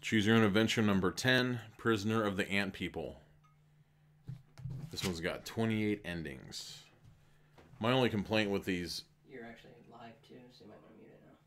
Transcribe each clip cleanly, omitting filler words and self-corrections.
Choose Your Own Adventure number 10, Prisoner of the Ant People. This one's got 28 endings. My only complaint with these... You're actually live too, so you might want to mute it now.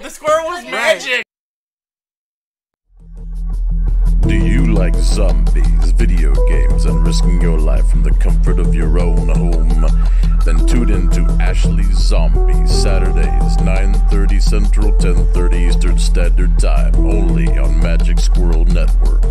The squirrel was magic! Do you like zombies, video games, and risking your life from the comfort of your own home? Then tune in to Ashley's Zombies, Saturdays, 9:30 Central, 10:30 Eastern Standard Time, only on Magic Squirrel Network.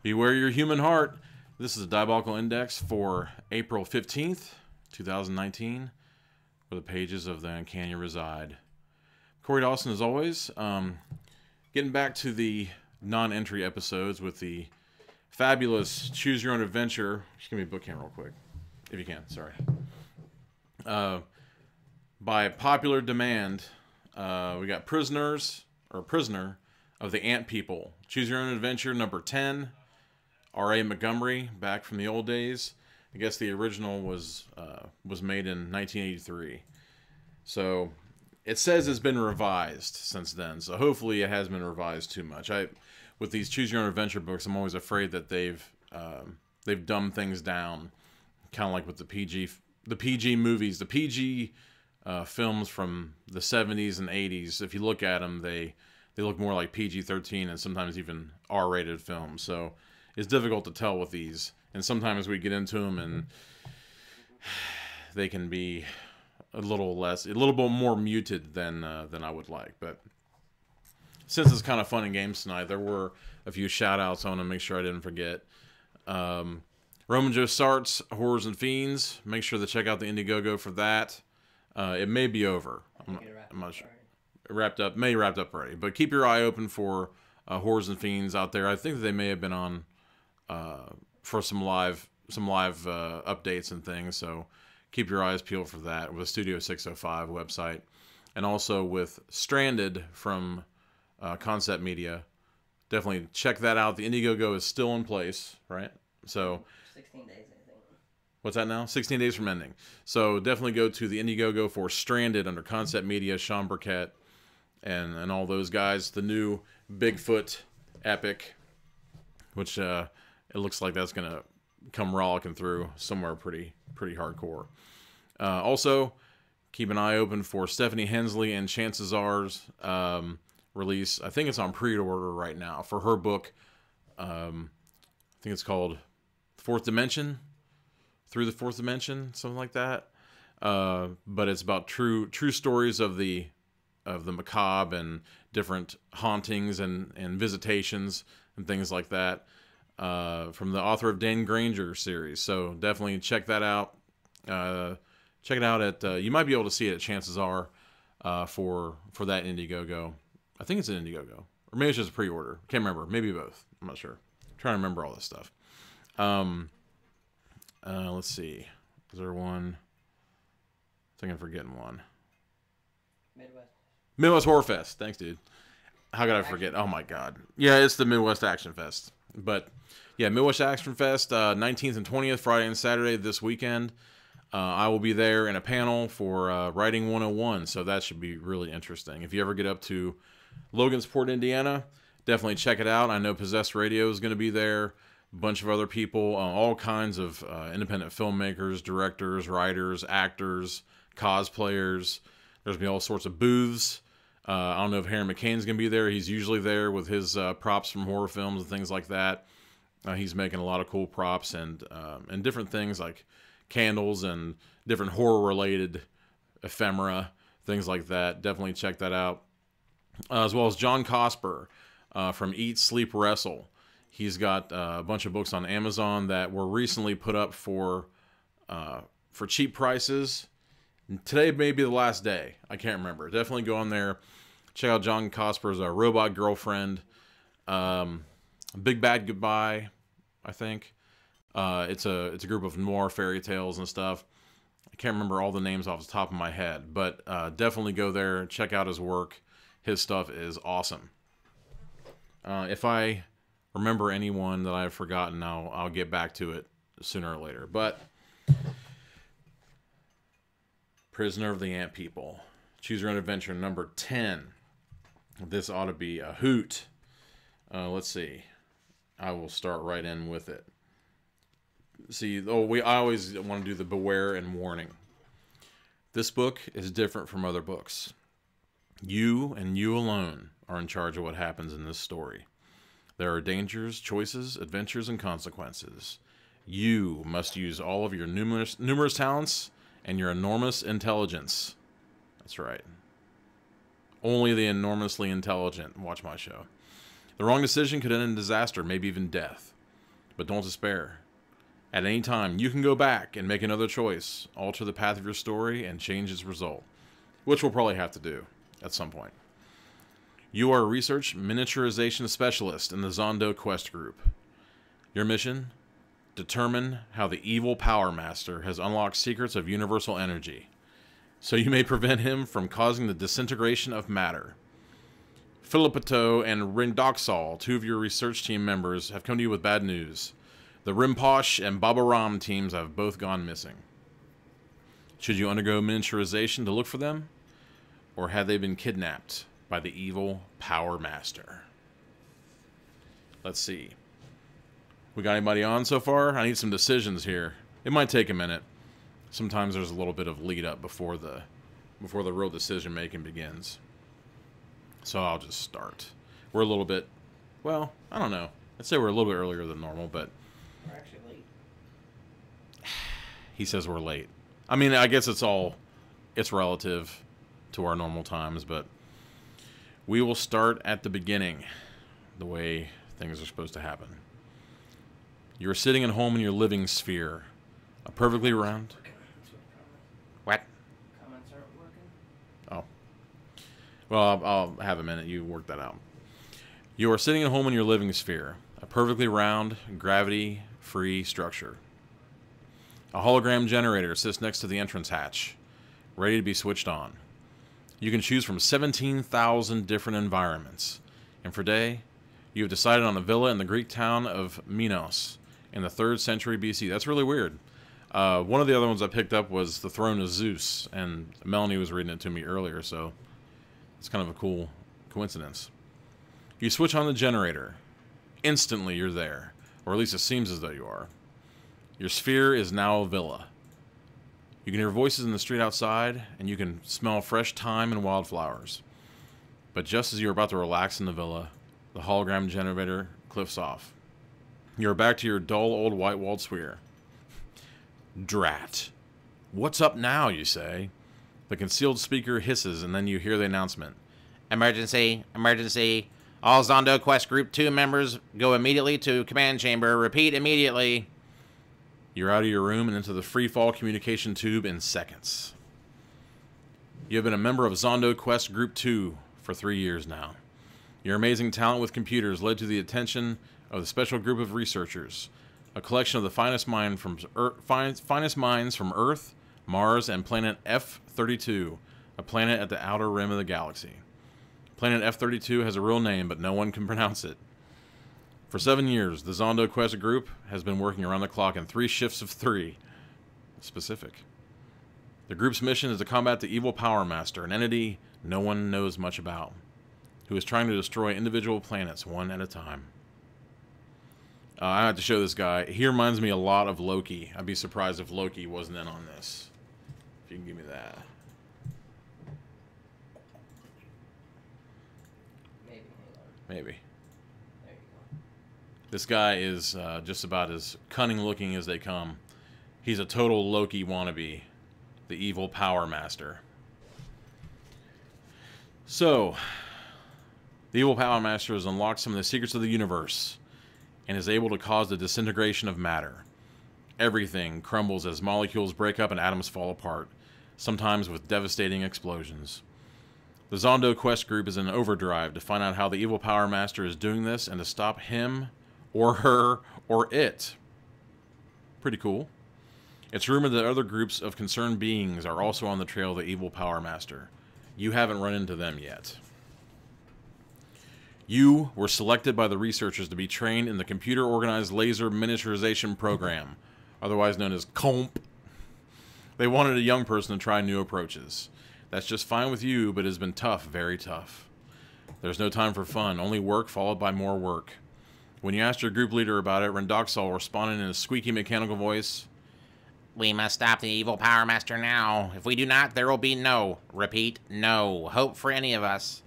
Beware your human heart. This is a Diabolical Index for April 15th, 2019, where the pages of the Uncanny reside. Corey Dawson, as always. Getting back to the non-entry episodes with the fabulous Choose Your Own Adventure. Just give me a book hand real quick, if you can. Sorry. By popular demand, we got Prisoner of the Ant People. Choose Your Own Adventure, number 10. R.A. Montgomery, back from the old days. I guess the original was made in 1983. So it says it's been revised since then. So hopefully it hasn't been revised too much. With these Choose Your Own Adventure books, I'm always afraid that they've dumbed things down, kind of like with the PG movies, the PG films from the 70s and 80s. If you look at them, they look more like PG-13 and sometimes even R-rated films. So it's difficult to tell with these, and sometimes we get into them and they can be a little bit more muted than I would like. But since it's kind of fun and games tonight, there were a few shout outs I want to make sure I didn't forget. Roman Joe Sart's Horrors and Fiends. Make sure to check out the Indiegogo for that. It may be over. I'm not sure. Wrapped up already. But keep your eye open for Horrors and Fiends out there. I think that they may have been on for some live updates and things. So keep your eyes peeled for that with Studio 605 website, and also with Stranded from Concept Media. Definitely check that out. The Indiegogo is still in place, right? So 16 days, I think. What's that now? 16 days from ending. So definitely go to the Indiegogo for Stranded under Concept Media, Sean Burkett, and all those guys. The new Bigfoot epic, which it looks like that's gonna come rollicking through somewhere pretty hardcore. Also, keep an eye open for Stephanie Hensley and Chances Are's release. I think it's on pre-order right now for her book. I think it's called Fourth Dimension, Through the Fourth Dimension, something like that. But it's about true stories of the macabre and different hauntings and visitations and things like that, from the author of Dan Granger series. So definitely check that out. Check it out at you might be able to see it at Chances Are for that Indiegogo. I think it's an Indiegogo, or maybe it's just a pre-order. Can't remember. Maybe both. I'm not sure. I'm trying to remember all this stuff. Let's see. Is there one? I think I'm forgetting one. Midwest Horror Fest. Thanks, dude. How could I forget? Oh my God. Yeah, it's the Midwest Action Fest. But yeah, Midwest Action Fest, 19th and 20th, Friday and Saturday this weekend. I will be there in a panel for Writing 101, so that should be really interesting. If you ever get up to Logansport, Indiana, definitely check it out. I know Possessed Radio is going to be there. A bunch of other people, all kinds of independent filmmakers, directors, writers, actors, cosplayers. There's going to be all sorts of booths. I don't know if Harry McCain's going to be there. He's usually there with his props from horror films and things like that. He's making a lot of cool props and different things like candles and different horror-related ephemera, things like that. Definitely check that out. As well as John Cosper from Eat, Sleep, Wrestle. He's got a bunch of books on Amazon that were recently put up for cheap prices. Today may be the last day. I can't remember. Definitely go on there. Check out John Cosper's Robot Girlfriend. Big Bad Goodbye, I think. It's a group of noir fairy tales and stuff. I can't remember all the names off the top of my head, but definitely go there, check out his work. His stuff is awesome. If I remember anyone that I've forgotten, I'll get back to it sooner or later. But Prisoner of the Ant People, Choose Your Own Adventure, number 10. This ought to be a hoot. Let's see. I will start right in with it. See, I always want to do the beware and warning. This book is different from other books. You and you alone are in charge of what happens in this story. There are dangers, choices, adventures, and consequences. You must use all of your numerous talents and your enormous intelligence. That's right. Only the enormously intelligent watch my show. The wrong decision could end in disaster, maybe even death. But don't despair. At any time, you can go back and make another choice, alter the path of your story, and change its result, which we'll probably have to do at some point. You are a research miniaturization specialist in the Zondo Quest Group. Your mission? Determine how the evil Power Master has unlocked secrets of universal energy, so you may prevent him from causing the disintegration of matter. Philipito and Rindoxal, two of your research team members, have come to you with bad news. The Rimposh and Baba Ram teams have both gone missing. Should you undergo miniaturization to look for them? Or had they been kidnapped by the evil Power Master? Let's see. We got anybody on so far? I need some decisions here. It might take a minute. Sometimes there's a little bit of lead up before the real decision making begins. So I'll just start. We're a little bit, well, I don't know. I'd say we're a little bit earlier than normal, but We're actually late. He says we're late. I mean, I guess it's relative to our normal times, but we will start at the beginning, the way things are supposed to happen. You're sitting at home in your living sphere, a perfectly round... What? Comments aren't working. Oh. Well, I'll have a minute. You work that out. You are sitting at home in your living sphere, a perfectly round, gravity-free structure. A hologram generator sits next to the entrance hatch, ready to be switched on. You can choose from 17,000 different environments, and for today, you have decided on a villa in the Greek town of Minos in the 3rd century BC. That's really weird. One of the other ones I picked up was The Throne of Zeus, and Melanie was reading it to me earlier, so it's kind of a cool coincidence. You switch on the generator. Instantly you're there, or at least it seems as though you are. Your sphere is now a villa. You can hear voices in the street outside, and you can smell fresh thyme and wildflowers. But just as you are about to relax in the villa, the hologram generator cliffs off. You are back to your dull old white-walled sphere. Drat. What's up now, you say? The concealed speaker hisses, and then you hear the announcement. Emergency, emergency. All Zondo Quest Group 2 members go immediately to command chamber. Repeat immediately. You're out of your room and into the free-fall communication tube in seconds. You have been a member of Zondo Quest Group 2 for 3 years now. Your amazing talent with computers led to the attention of the special group of researchers, a collection of the finest minds from Earth, Mars, and planet F-32, a planet at the outer rim of the galaxy. Planet F-32 has a real name, but no one can pronounce it. For 7 years, the Zondo Quest Group has been working around the clock in 3 shifts of 3. Specific. The group's mission is to combat the evil Power Master, an entity no one knows much about, who is trying to destroy individual planets one at a time. I have to show this guy. He reminds me a lot of Loki. I'd be surprised if Loki wasn't in on this. If you can give me that. Maybe. Maybe. There you go. This guy is just about as cunning looking as they come. He's a total Loki wannabe. The evil Power Master. So, the evil Power Master has unlocked some of the secrets of the universe and is able to cause the disintegration of matter. Everything crumbles as molecules break up and atoms fall apart, sometimes with devastating explosions. The Zondo Quest Group is in overdrive to find out how the evil Power Master is doing this and to stop him, or her, or it. Pretty cool. It's rumored that other groups of concerned beings are also on the trail of the evil Power Master. You haven't run into them yet. You were selected by the researchers to be trained in the Computer Organized Laser Miniaturization Program, otherwise known as COMP. They wanted a young person to try new approaches. That's just fine with you, but it has been tough, very tough. There's no time for fun, only work followed by more work. When you asked your group leader about it, Rendoxol responded in a squeaky mechanical voice. We must stop the evil Power Master now. If we do not, there will be no, repeat, no hope for any of us.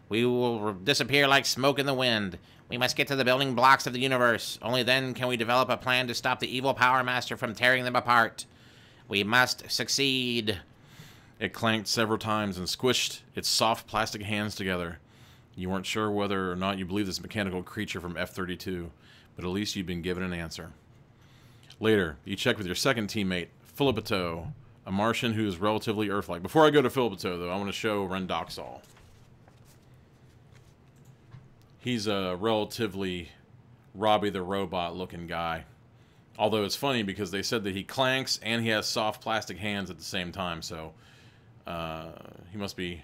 We will disappear like smoke in the wind. We must get to the building blocks of the universe. Only then can we develop a plan to stop the evil Power Master from tearing them apart. We must succeed. It clanked several times and squished its soft plastic hands together. You weren't sure whether or not you believed this mechanical creature from F-32, but at least you'd been given an answer. Later, you check with your second teammate, Philipito, a Martian who is relatively Earth-like. Before I go to Philipito, though, I want to show Rendoxol. He's a relatively Robbie the Robot looking guy. Although it's funny because they said that he clanks and he has soft plastic hands at the same time, so he must be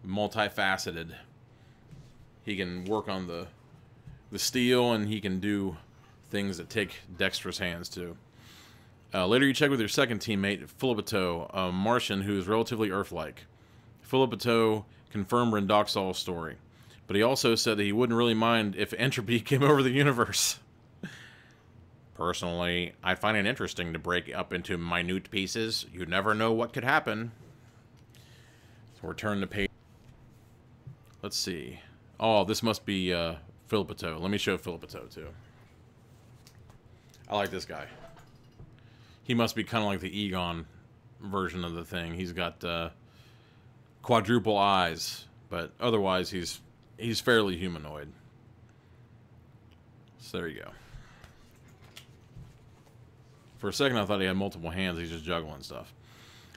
multifaceted. He can work on the steel and he can do things that take dexterous hands too. Later you check with your second teammate, Philipito, a Martian who is relatively Earth-like. Philipito confirmed Rendoxol's story, but he also said that he wouldn't really mind if entropy came over the universe. Personally, I find it interesting to break up into minute pieces. You never know what could happen. So we're turning the page. Let's see. Oh, this must be Philipito. Let me show Philipito too. I like this guy. He must be kind of like the Egon version of the thing. He's got quadruple eyes, but otherwise he's fairly humanoid. So there you go. For a second I thought he had multiple hands. He's just juggling stuff.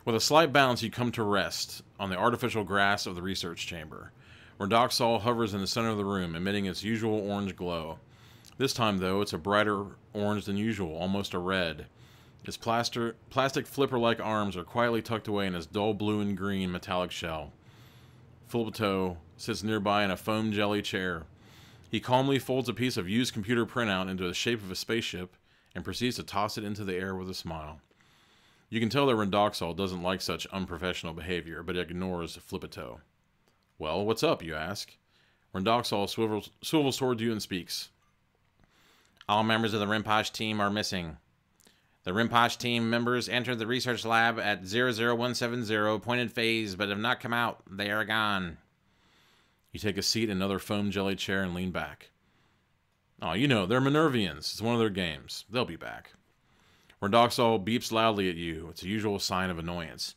With a slight bounce, you come to rest on the artificial grass of the research chamber. Rendoxol hovers in the center of the room, emitting its usual orange glow. This time, though, it's a brighter orange than usual, almost a red. His plastic flipper-like arms are quietly tucked away in his dull blue and green metallic shell. Philipito sits nearby in a foam jelly chair. He calmly folds a piece of used computer printout into the shape of a spaceship and proceeds to toss it into the air with a smile. You can tell that Rendoxol doesn't like such unprofessional behavior, but ignores Flipito. Well, what's up, you ask? Rendoxol swivels toward you and speaks. All members of the Rinpoche team are missing. The Rinpoche team members entered the research lab at 00170 pointed phase, but have not come out. They are gone. You take a seat in another foam jelly chair and lean back. Oh, you know, they're Minervians. It's one of their games. They'll be back. Rendoxol beeps loudly at you. It's a usual sign of annoyance.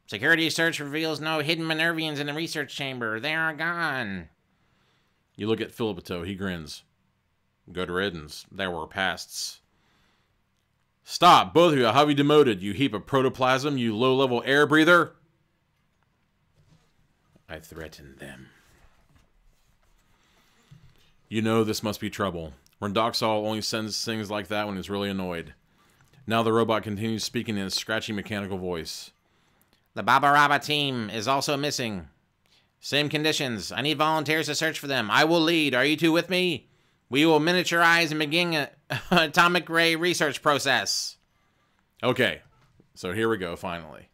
Security search reveals no hidden Minervians in the research chamber. They are gone. You look at Filipito. He grins. Good riddance. There were pests. Stop, both of you. I'll have you demoted, you heap of protoplasm, you low-level air breather. I threatened them. You know this must be trouble. Rendoxol only sends things like that when he's really annoyed. Now the robot continues speaking in a scratchy mechanical voice. The Baba Raba team is also missing. Same conditions. I need volunteers to search for them. I will lead. Are you two with me? We will miniaturize and begin an atomic ray research process. Okay, so here we go, finally.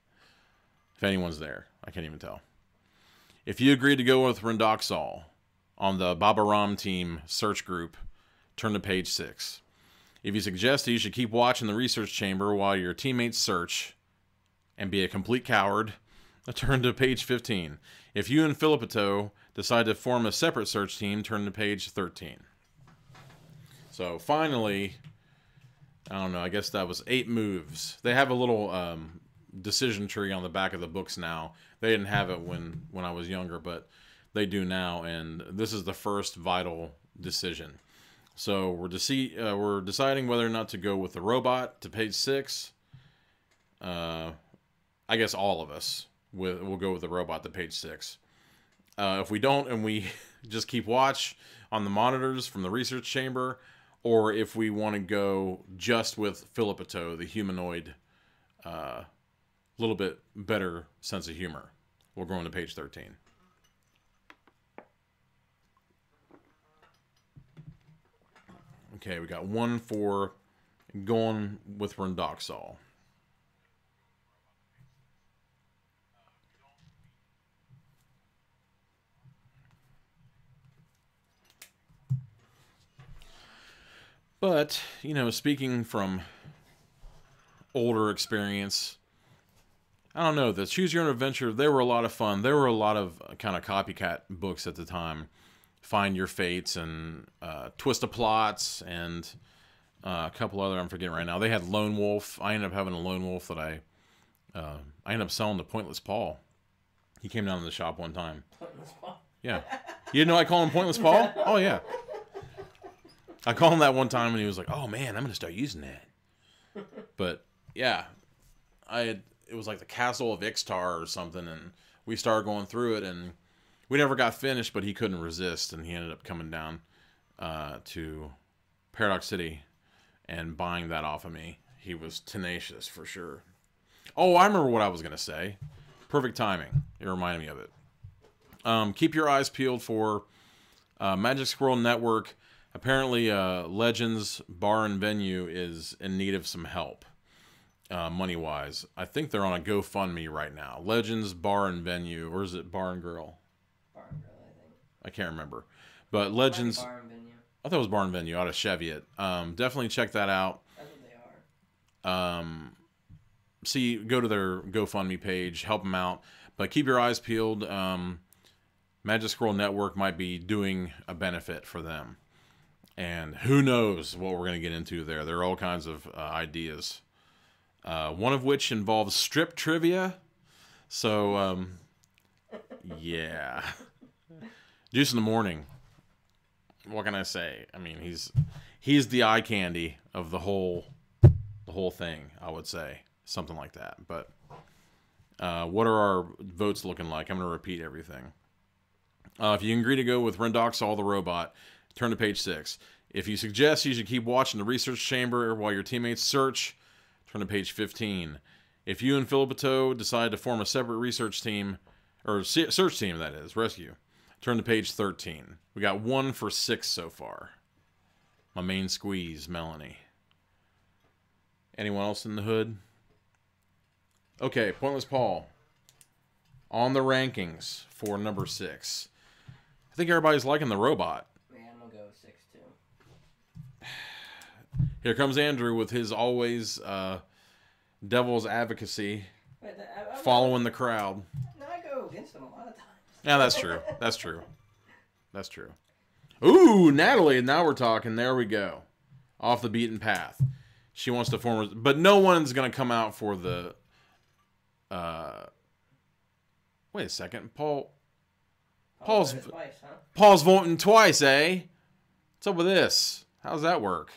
If anyone's there, I can't even tell. If you agree to go with Rendoxol on the Baba Ram team search group, turn to page 6. If you suggest that you should keep watch in the research chamber while your teammates search and be a complete coward, turn to page 15. If you and Filipito decide to form a separate search team, turn to page 13. So finally, I don't know, I guess that was 8 moves. They have a little decision tree on the back of the books now. They didn't have it when I was younger, but they do now, and this is the first vital decision. So we're deciding whether or not to go with the robot to page 6. I guess all of us will go with the robot to page 6. If we don't, and we just keep watch on the monitors from the research chamber, or if we want to go just with Filipito, the humanoid, little bit better sense of humor, we're going to page 13. Okay, we got one for going with Rendoxol. But, you know, speaking from older experience, I don't know, the Choose Your Own Adventure, they were a lot of fun. There were a lot of kind of copycat books at the time. Find Your Fates and Twist of Plots and a couple other I'm forgetting right now. They had Lone Wolf. I ended up having a Lone Wolf that I ended up selling to Pointless Paul. He came down to the shop one time. Pointless Paul? Yeah. You didn't know I call him Pointless Paul? Oh, yeah. I called him that one time, and he was like, "Oh man, I'm gonna start using that." But yeah, it was like the Castle of Ixtar or something, and we started going through it, and we never got finished. But he couldn't resist, and he ended up coming down to Paradox City and buying that off of me. He was tenacious for sure. Oh, I remember what I was gonna say. Perfect timing. It reminded me of it. Keep your eyes peeled for Magic Squirrel Network. Apparently, Legends Bar and Venue is in need of some help, money-wise. I think they're on a GoFundMe right now. Legends Bar and Venue, or is it Bar and Grill? Bar and Grill, I think. I can't remember. But Legends... Bar and Venue. I thought it was Bar and Venue out of Cheviot. Definitely check that out. That's what they are. See, go to their GoFundMe page, help them out. But keep your eyes peeled. Magic Squirrel Network might be doing a benefit for them. And who knows what we're going to get into there. There are all kinds of ideas. One of which involves strip trivia. So, yeah. Juice in the Morning. What can I say? I mean, he's the eye candy of the whole thing, I would say. Something like that. But what are our votes looking like? I'm going to repeat everything. If you agree to go with Rendoxol the robot, turn to page 6. If you suggest you should keep watching the research chamber while your teammates search, turn to page 15. If you and Filipito decide to form a separate research team, or search team that is, rescue, turn to page 13. We got 1 for 6 so far. My main squeeze, Melanie. Anyone else in the hood? Okay, Pointless Paul. On the rankings for number 6. I think everybody's liking the robot. Yeah, I'm gonna go 6 too. Here comes Andrew with his always devil's advocacy, Wait, following the crowd. No, I go against them a lot of times. Yeah, that's true. That's true. That's true. Ooh, Natalie, now we're talking. There we go. Off the beaten path. She wants to form... But no one's going to come out for the... Wait a second. Paul's Twice, huh? Paul's voting twice, eh? What's up with this? How's that work?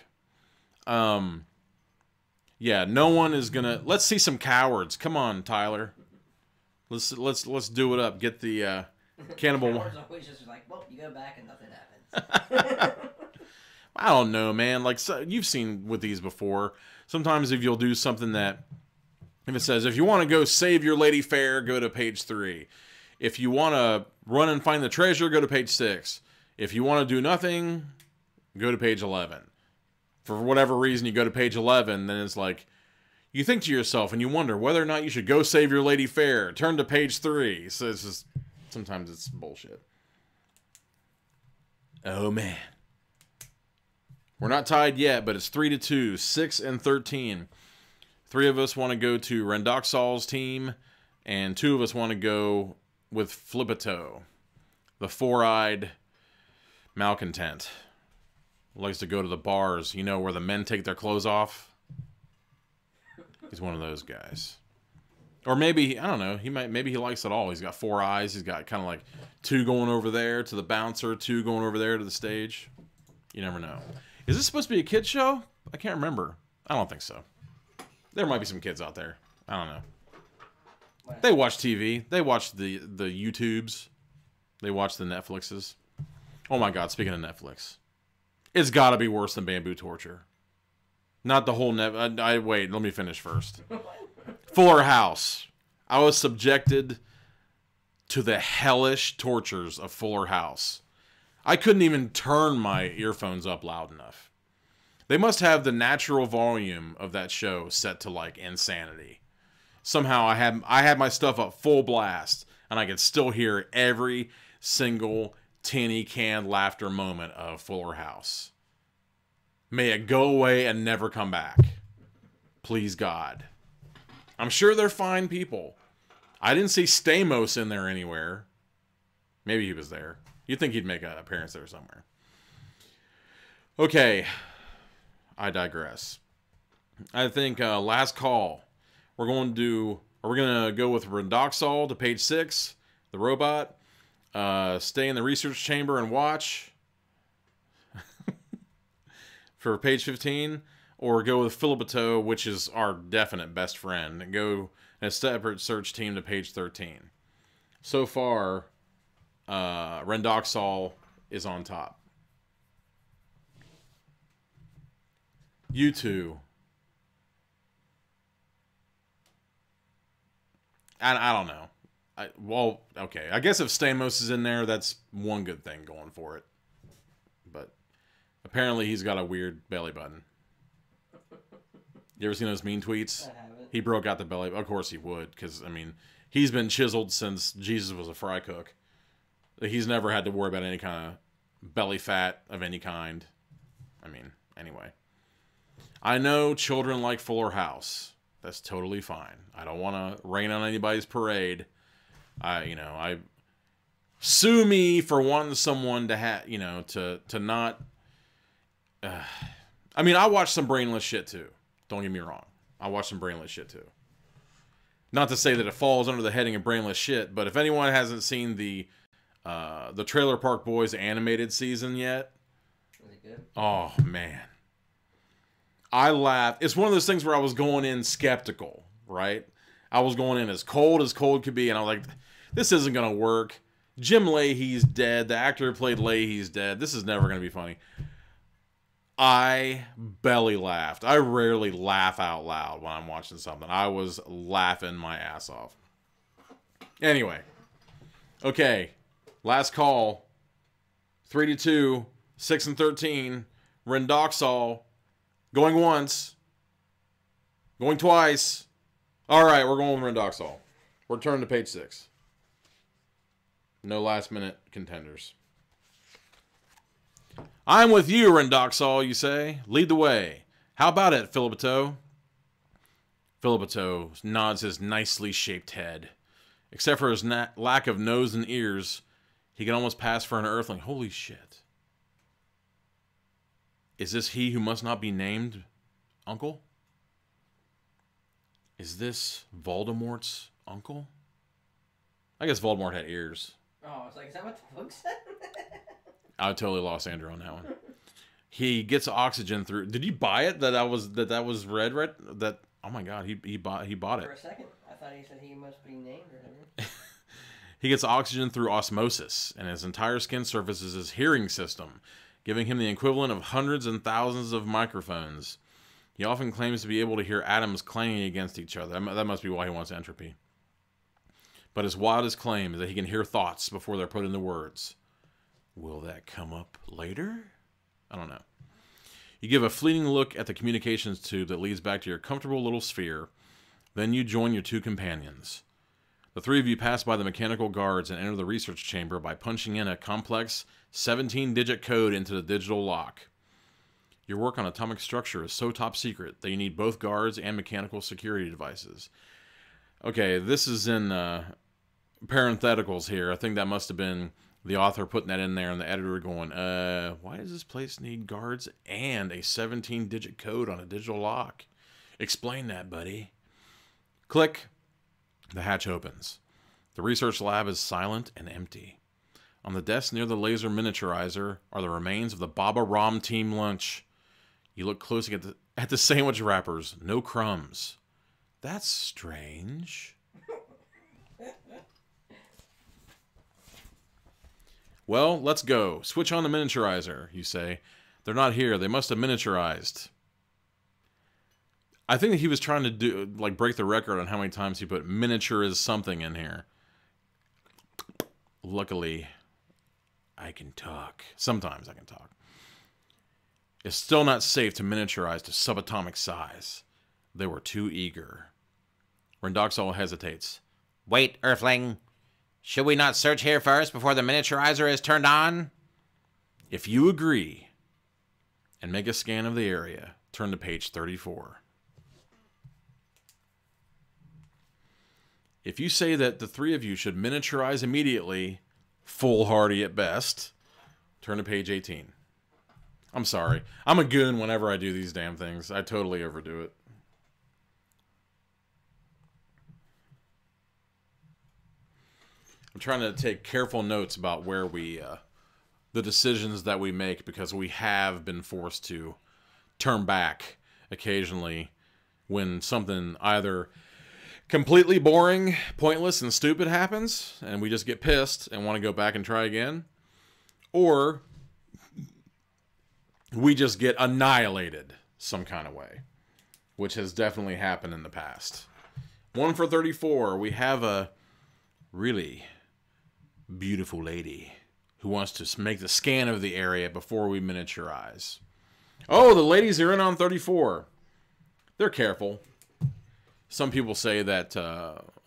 Yeah, no one is going to... Let's see some cowards. Come on, Tyler. Let's do it up. Get the cannibal... Cowards always just like, well, you go back and nothing happens. I don't know, man. Like, so, you've seen with these before. Sometimes if you'll do something that, if it says, if you want to go save your lady fair, go to page 3. If you want to run and find the treasure, go to page 6. If you want to do nothing, go to page 11. For whatever reason, you go to page 11, then it's like, you think to yourself and you wonder whether or not you should go save your lady fair. Turn to page 3. So it's just, sometimes it's bullshit. Oh, man. We're not tied yet, but it's 3-2, 6 and 13. 3 of us want to go to Rendoxal's team, and 2 of us want to go with Flipito, the 4-eyed malcontent. Likes to go to the bars, you know, where the men take their clothes off. He's one of those guys. Or maybe, I don't know, maybe he likes it all. He's got 4 eyes. He's got kind of like 2 going over there to the bouncer, 2 going over there to the stage. You never know. Is this supposed to be a kid's show? I can't remember. I don't think so. There might be some kids out there. I don't know. They watch TV. They watch the YouTubes. They watch the Netflixes. Oh my God, speaking of Netflix. It's got to be worse than Bamboo Torture. Not the whole wait, let me finish first. Fuller House. I was subjected to the hellish tortures of Fuller House. I couldn't even turn my earphones up loud enough. They must have the natural volume of that show set to like insanity. Somehow I had my stuff up full blast, and I could still hear every single tinny canned laughter moment of Fuller House. May it go away and never come back. Please God. I'm sure they're fine people. I didn't see Stamos in there anywhere. Maybe he was there. You'd think he'd make an appearance there somewhere. Okay. I digress. I think last call. We're going to go with Rendoxal to page 6, the robot. Stay in the research chamber and watch for page 15. Or go with Filipito, which is our definite best friend. And go in a separate search team to page 13. So far... Rendoxal is on top. You two. I don't know. Well, okay. I guess if Stamos is in there, that's one good thing going for it. But apparently he's got a weird belly button. You ever seen those mean tweets? I haven't. He broke out the belly. Of course he would, because, I mean, he's been chiseled since Jesus was a fry cook. He's never had to worry about any kind of belly fat of any kind. I mean, anyway. I know children like Fuller House. That's totally fine. I don't want to rain on anybody's parade. I sue me for wanting someone to have, to not. I mean, I watch some brainless shit too. Don't get me wrong. I watch some brainless shit too. Not to say that it falls under the heading of brainless shit, but if anyone hasn't seen the Trailer Park Boys animated season yet. Is it good? Oh, man. I laughed. It's one of those things where I was going in skeptical, right? I was going in as cold could be, and I was like, this isn't going to work. Jim Leahy's dead. The actor who played Leahy's dead. This is never going to be funny. I belly laughed. I rarely laugh out loud when I'm watching something. I was laughing my ass off. Anyway. Okay. Last call. 3-2. 6 and 13. Rendoxol. Going once. Going twice. All right, we're going with Rendoxol. We're turning to page 6. No last-minute contenders. I'm with you, Rendoxol, you say. Lead the way. How about it, Philipito? Philipito nods his nicely shaped head. Except for his lack of nose and ears, he can almost pass for an earthling. Holy shit. Is this he who must not be named, uncle? Is this Voldemort's uncle? I guess Voldemort had ears. Oh, I was like, is that what the book said? I totally lost Andrew on that one. He gets oxygen through. Did you buy it? That was red. That oh my god, he bought it. For a second, I thought he said he must be named or something. He gets oxygen through osmosis, and his entire skin surface is his hearing system, giving him the equivalent of hundreds and thousands of microphones. He often claims to be able to hear atoms clanging against each other. That must be why he wants entropy. But his wildest claim is that he can hear thoughts before they're put into words. Will that come up later? I don't know. You give a fleeting look at the communications tube that leads back to your comfortable little sphere. Then you join your 2 companions. The 3 of you pass by the mechanical guards and enter the research chamber by punching in a complex 17-digit code into the digital lock. Your work on atomic structure is so top secret that you need both guards and mechanical security devices. Okay, this is in parentheticals here. I think that must have been the author putting that in there and the editor going, why does this place need guards and a 17-digit code on a digital lock? Explain that, buddy. Click. The hatch opens. The research lab is silent and empty. On the desk near the laser miniaturizer are the remains of the Baba Ram team lunch. You look closely at the sandwich wrappers. No crumbs. That's strange. Well, let's go. Switch on the miniaturizer, you say. They're not here. They must have miniaturized. I think that he was trying to break the record on how many times he put miniature is something in here. Luckily, I can talk. Sometimes I can talk. It's still not safe to miniaturize to subatomic size. They were too eager. Rendoxol hesitates. Wait, Earthling. Should we not search here first before the miniaturizer is turned on? If you agree, and make a scan of the area, turn to page 34. If you say that the 3 of you should miniaturize immediately, foolhardy at best, turn to page 18. I'm sorry. I'm a goon whenever I do these damn things. I totally overdo it. I'm trying to take careful notes about where we, the decisions that we make, because we have been forced to turn back occasionally when something either completely boring, pointless, and stupid happens, and we just get pissed and want to go back and try again, or we just get annihilated some kind of way, which has definitely happened in the past. 1 for 34, we have a really beautiful lady who wants to make the scan of the area before we miniaturize. Oh, the ladies are in on 34. They're careful. Some people say that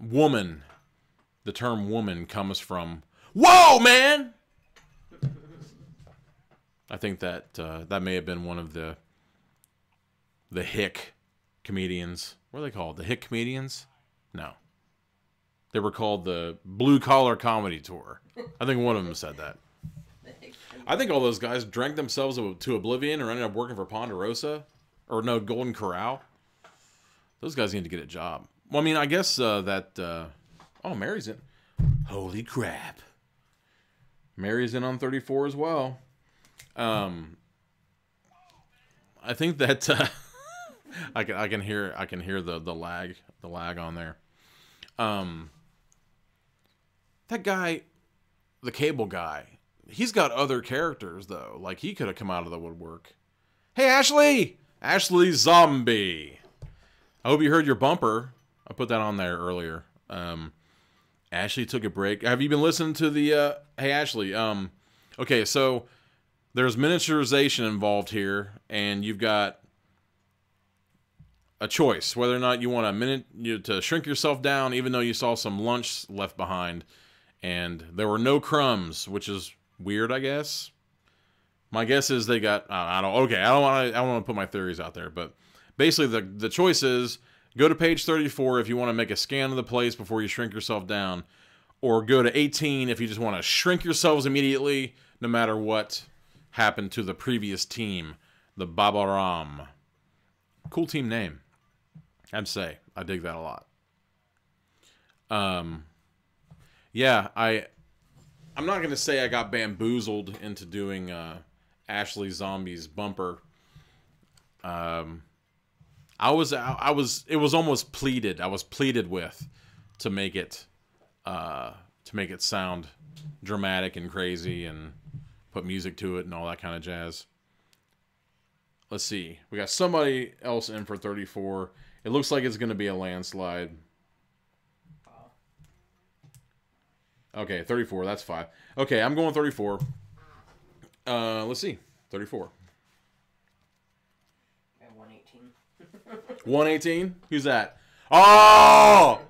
woman, the term woman, comes from, whoa, man! I think that that may have been one of the hick comedians. What are they called? The hick comedians? No. They were called the Blue Collar Comedy Tour. I think one of them said that. I think all those guys drank themselves to oblivion or ended up working for Ponderosa. Or no, Golden Corral. Those guys need to get a job. Well, I mean, I guess that... oh, Mary's in. Holy crap. Mary's in on 34 as well. I think that... I can hear the lag on there. That guy, the cable guy, he's got other characters, though. Like, he could have come out of the woodwork. Hey, Ashley! Ashley Zombie! I hope you heard your bumper. I put that on there earlier. Ashley took a break. Have you been listening to the... Hey, Ashley. Okay, so there's miniaturization involved here, and you've got a choice whether or not you want to shrink yourself down, even though you saw some lunch left behind, and there were no crumbs, which is weird, I guess. My guess is they got I don't want to put my theories out there, but basically the choice is go to page 34 if you want to make a scan of the place before you shrink yourself down, or go to 18 if you just want to shrink yourselves immediately, no matter what happened to the previous team, the Babaram. Cool team name, I'd say. I dig that a lot. Yeah, I'm not gonna say I got bamboozled into doing Ashley Zombie's bumper. It was almost pleaded. I was pleaded with to make it sound dramatic and crazy and put music to it and all that kind of jazz. Let's see. We got somebody else in for 34. It looks like it's going to be a landslide. Okay, 34. That's 5. Okay, I'm going 34. Let's see. 34. 118. 118? Who's that? Oh!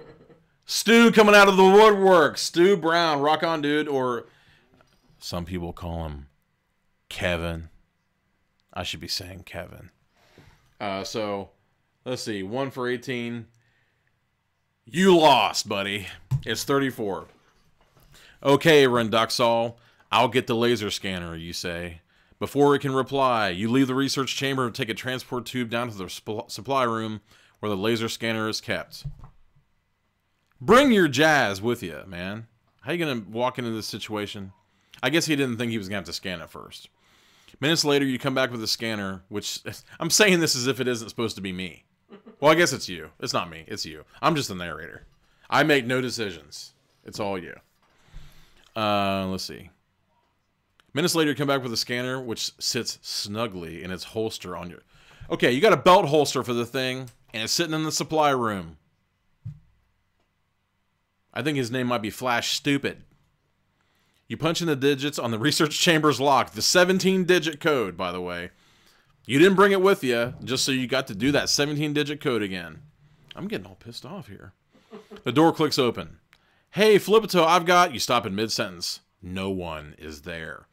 Stu coming out of the woodwork. Stu Brown. Rock on, dude. Or some people call him Kevin. I should be saying Kevin. So, let's see. 1 for 18. You lost, buddy. It's 34. Okay, Renduxol. I'll get the laser scanner, you say. Before it can reply, you leave the research chamber and take a transport tube down to the supply room where the laser scanner is kept. Bring your jazz with you, man. How you going to walk into this situation? I guess he didn't think he was going to have to scan it first. Minutes later, you come back with a scanner, which I'm saying this as if it isn't supposed to be me. Well, I guess it's you. It's not me. It's you. I'm just the narrator. I make no decisions. It's all you. Let's see. Minutes later, you come back with a scanner, which sits snugly in its holster on your... Okay, you got a belt holster for the thing, and it's sitting in the supply room. I think his name might be Flash Stupid. You punch in the digits on the research chamber's lock. The 17-digit code, by the way. You didn't bring it with you, just so you got to do that 17-digit code again. I'm getting all pissed off here. The door clicks open. Hey, Flipito, I've got... You stop in mid-sentence. No one is there.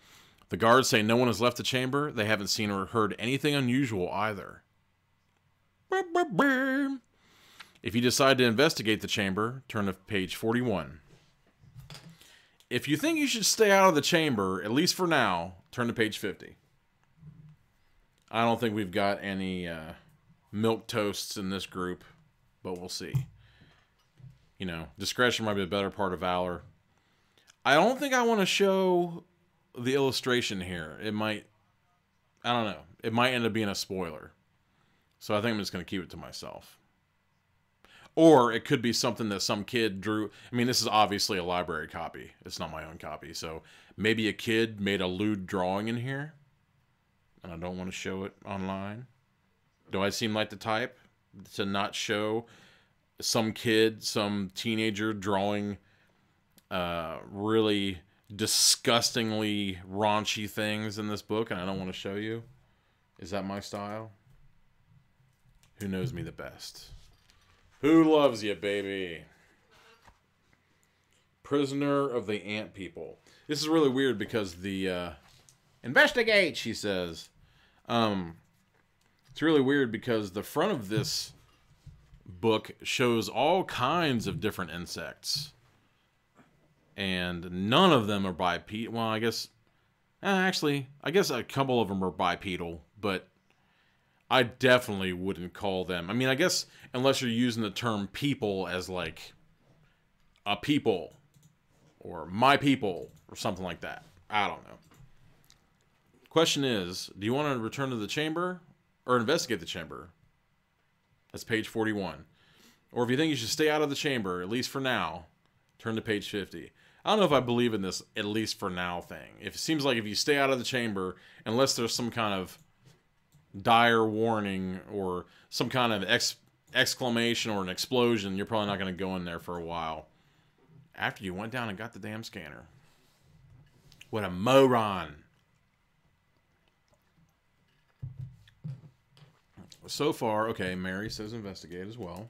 The guards say no one has left the chamber. They haven't seen or heard anything unusual either. If you decide to investigate the chamber, turn to page 41. If you think you should stay out of the chamber, at least for now, turn to page 50. I don't think we've got any milk toasts in this group, but we'll see. You know, discretion might be the better part of valor. I don't think I want to show the illustration here. It might, I don't know. It might end up being a spoiler. So I think I'm just going to keep it to myself. Or it could be something that some kid drew. I mean, this is obviously a library copy. It's not my own copy. So maybe a kid made a lewd drawing in here. And I don't want to show it online. Do I seem like the type to not show some kid, some teenager drawing really disgustingly raunchy things in this book and I don't want to show you? Is that my style? Who knows me the best? Who loves you, baby? Prisoner of the Ant People. This is really weird because the... investigate, she says. It's really weird because the front of this book shows all kinds of different insects. And none of them are bipedal. Well, I guess... actually, I guess a couple of them are bipedal, but... I definitely wouldn't call them... I mean, I guess unless you're using the term people as like a people or my people or something like that. I don't know. Question is, do you want to return to the chamber or investigate the chamber? That's page 41. Or if you think you should stay out of the chamber, at least for now, turn to page 50. I don't know if I believe in this at least for now thing. If it seems like if you stay out of the chamber, unless there's some kind of dire warning or some kind of exclamation or an explosion, you're probably not going to go in there for a while. After you went down and got the damn scanner. What a moron. So far, okay, Mary says investigate as well.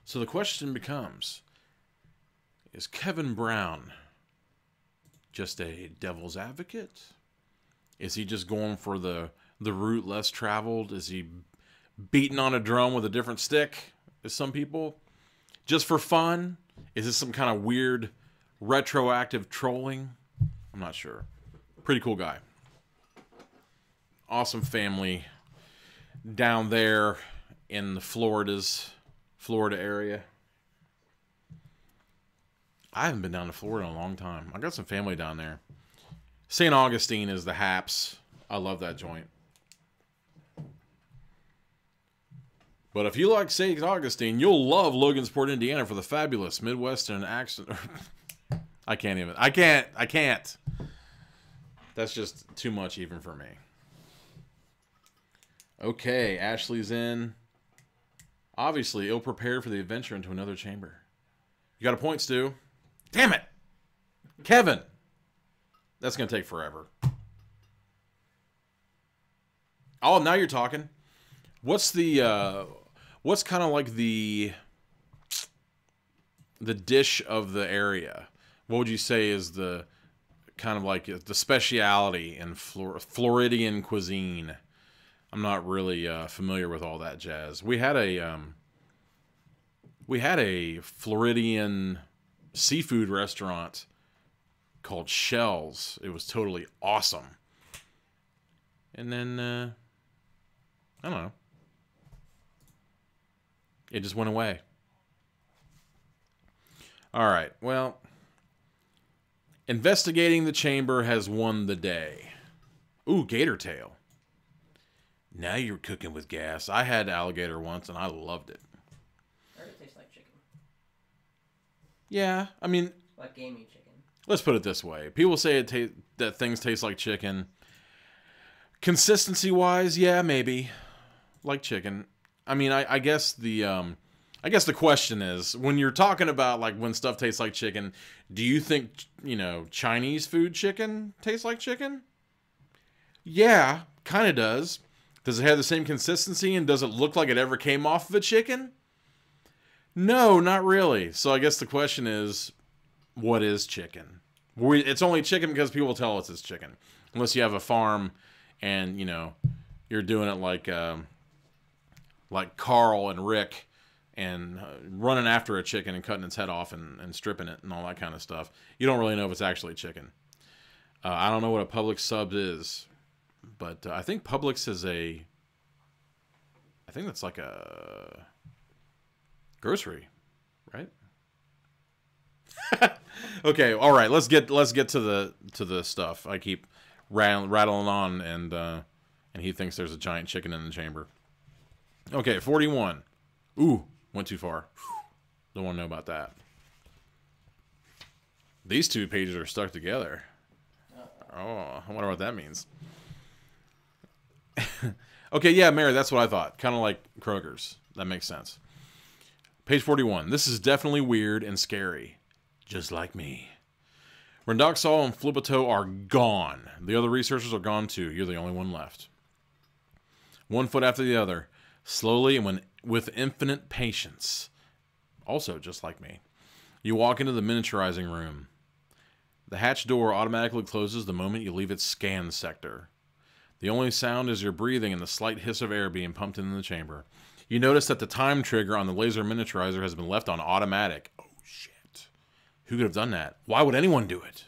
So the question becomes, is Kevin Brown just a devil's advocate? Is he just going for the route less traveled? Is he beating on a drum with a different stick, as some people? Just for fun? Is this some kind of weird retroactive trolling? I'm not sure. Pretty cool guy. Awesome family down there in the Florida area. I haven't been down to Florida in a long time. I got some family down there. St. Augustine is the haps. I love that joint. But if you like St. Augustine, you'll love Logansport, Indiana for the fabulous Midwestern accent. I can't. That's just too much even for me. Okay, Ashley's in. Obviously, ill-prepared for the adventure into another chamber. You got a point, Stu. Damn it! Kevin! That's going to take forever. Oh, now you're talking. What's the, what's kind of like the dish of the area? What would you say is the kind of like the speciality in Floridian cuisine? I'm not really familiar with all that jazz. We had a Floridian seafood restaurant called Shells. It was totally awesome. And then I don't know. It just went away. All right. Well, investigating the chamber has won the day. Ooh, gator tail. Now you're cooking with gas. I had alligator once, and I loved it. I heard it tastes like chicken. Yeah, I mean... Like gamey chicken. Let's put it this way. People say that things taste like chicken. Consistency-wise, yeah, maybe. Like chicken. I mean, I guess the question is, when you're talking about, like, when stuff tastes like chicken, do you think, Chinese food chicken tastes like chicken? Yeah, kind of does. Does it have the same consistency, and does it look like it ever came off of a chicken? No, not really. So I guess the question is, what is chicken? It's only chicken because people tell us it's chicken. Unless you have a farm and, you're doing it like Carl and Rick and running after a chicken and cutting its head off and stripping it and all that kind of stuff. You don't really know if it's actually chicken. I don't know what a Publix sub is. But I think Publix is I think that's like a grocery, right? Okay, all right. Let's get to the stuff. I keep rattling on, and he thinks there's a giant chicken in the chamber. Okay, 41. Ooh, went too far. Don't want to know about that. These two pages are stuck together. Oh, I wonder what that means. Okay, yeah, Mary, that's what I thought. Kind of like Kroger's. That makes sense. Page 41. This is definitely weird and scary. Just like me. Rendoxol and Flipato are gone. The other researchers are gone too. You're the only one left. One foot after the other. Slowly and with infinite patience. Also just like me. You walk into the miniaturizing room. The hatch door automatically closes the moment you leave its scan sector. The only sound is your breathing and the slight hiss of air being pumped into the chamber. You notice that the time trigger on the laser miniaturizer has been left on automatic. Oh, shit. Who could have done that? Why would anyone do it?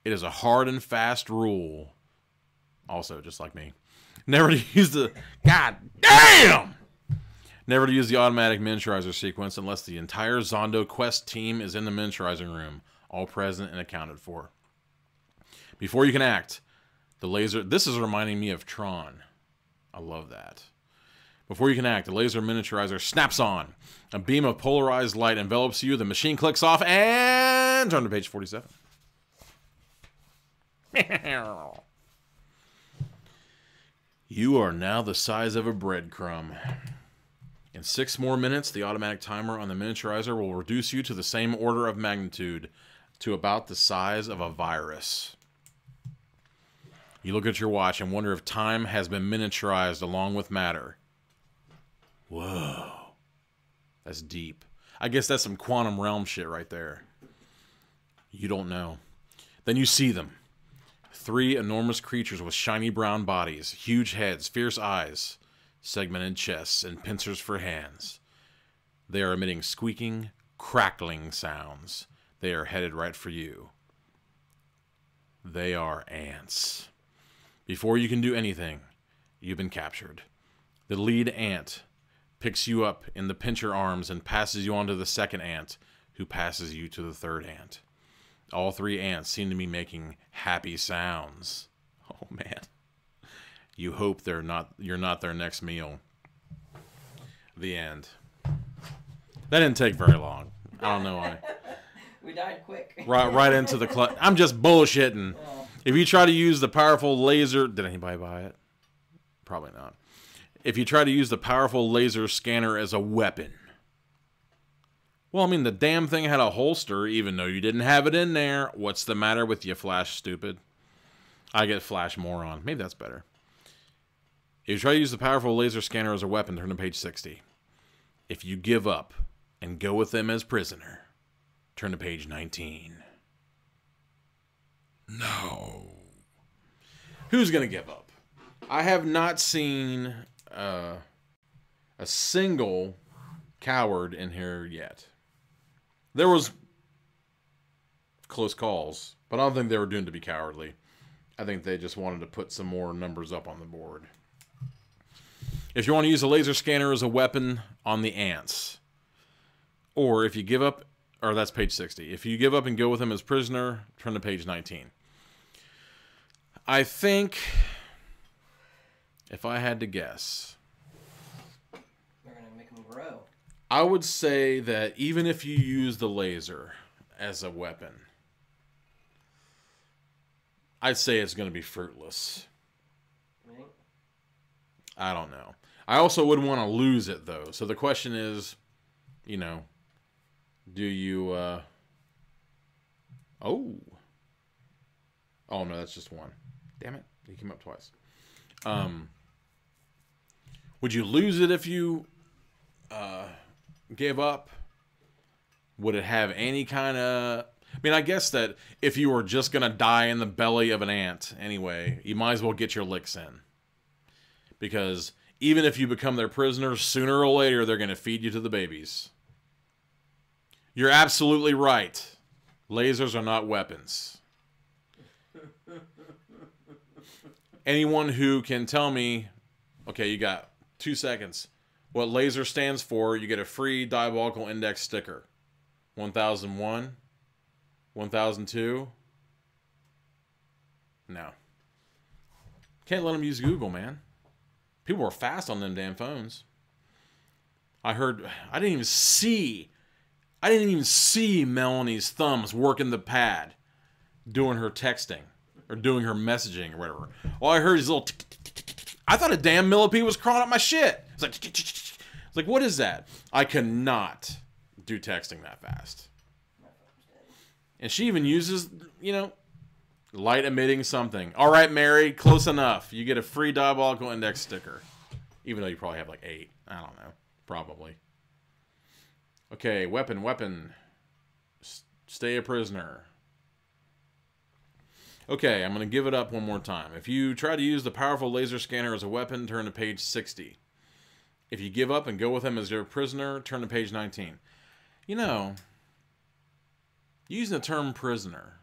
It is a hard and fast rule. Also, just like me. Never to use the... God damn! Never to use the automatic miniaturizer sequence unless the entire Zondo Quest team is in the miniaturizing room, all present and accounted for. Before you can act... The laser... This is reminding me of Tron. I love that. Before you can act, the laser miniaturizer snaps on. A beam of polarized light envelops you. The machine clicks off and... Turn to page 47. You are now the size of a breadcrumb. In 6 more minutes, the automatic timer on the miniaturizer will reduce you to the same order of magnitude, to about the size of a virus. You look at your watch and wonder if time has been miniaturized along with matter. Whoa. That's deep. I guess that's some quantum realm shit right there. You don't know. Then you see them. 3 enormous creatures with shiny brown bodies, huge heads, fierce eyes, segmented chests, and pincers for hands. They are emitting squeaking, crackling sounds. They are headed right for you. They are ants. Before you can do anything, you've been captured. The lead ant picks you up in the pincher arms and passes you on to the second ant, who passes you to the third ant. All 3 ants seem to be making happy sounds. Oh, man. You hope you're not their next meal. The end. That didn't take very long. I don't know why. We died quick. Right into the I'm just bullshitting. Oh. If you try to use the powerful laser... Did anybody buy it? Probably not. If you try to use the powerful laser scanner as a weapon... Well, I mean, the damn thing had a holster, even though you didn't have it in there. What's the matter with you, Flash stupid? I get Flash moron. Maybe that's better. If you try to use the powerful laser scanner as a weapon, turn to page 60. If you give up and go with them as prisoner, turn to page 19. No. Who's going to give up? I have not seen a single coward in here yet. There was close calls, but I don't think they were doomed to be cowardly. I think they just wanted to put some more numbers up on the board. If you want to use a laser scanner as a weapon on the ants, or if you give up, or that's page 60. If you give up and go with him as prisoner, turn to page 19. I think, if I had to guess, We're going to make them grow. I would say that even if you use the laser as a weapon, I'd say it's going to be fruitless. Right? I don't know. I also wouldn't want to lose it, though. So the question is, you know, do you... Oh, no, that's just one. Damn it. He came up twice. Would you lose it if you... gave up? Would it have any kind of... I mean, I guess that if you were just going to die in the belly of an ant anyway, you might as well get your licks in. Because even if you become their prisoner, sooner or later, they're going to feed you to the babies. You're absolutely right. Lasers are not weapons. Anyone who can tell me, okay, you got 2 seconds, what laser stands for, you get a free Diabolical Index sticker. 1001? 1002? No. Can't let them use Google, man. People were fast on them damn phones. I didn't even see Melanie's thumbs working the pad, doing her texting, or doing her messaging, or whatever. All I heard is a little... I thought a damn millipede was crawling up my shit. It's like, what is that? I cannot do texting that fast. And she even uses, you know, light emitting something. All right, Mary, close enough. You get a free Diabolical Index sticker. Even though you probably have like 8. I don't know. Probably. Okay, weapon. Stay a prisoner. Okay, I'm going to give it up one more time. If you try to use the powerful laser scanner as a weapon, turn to page 60. If you give up and go with him as your prisoner, turn to page 19. You know, using the term prisoner,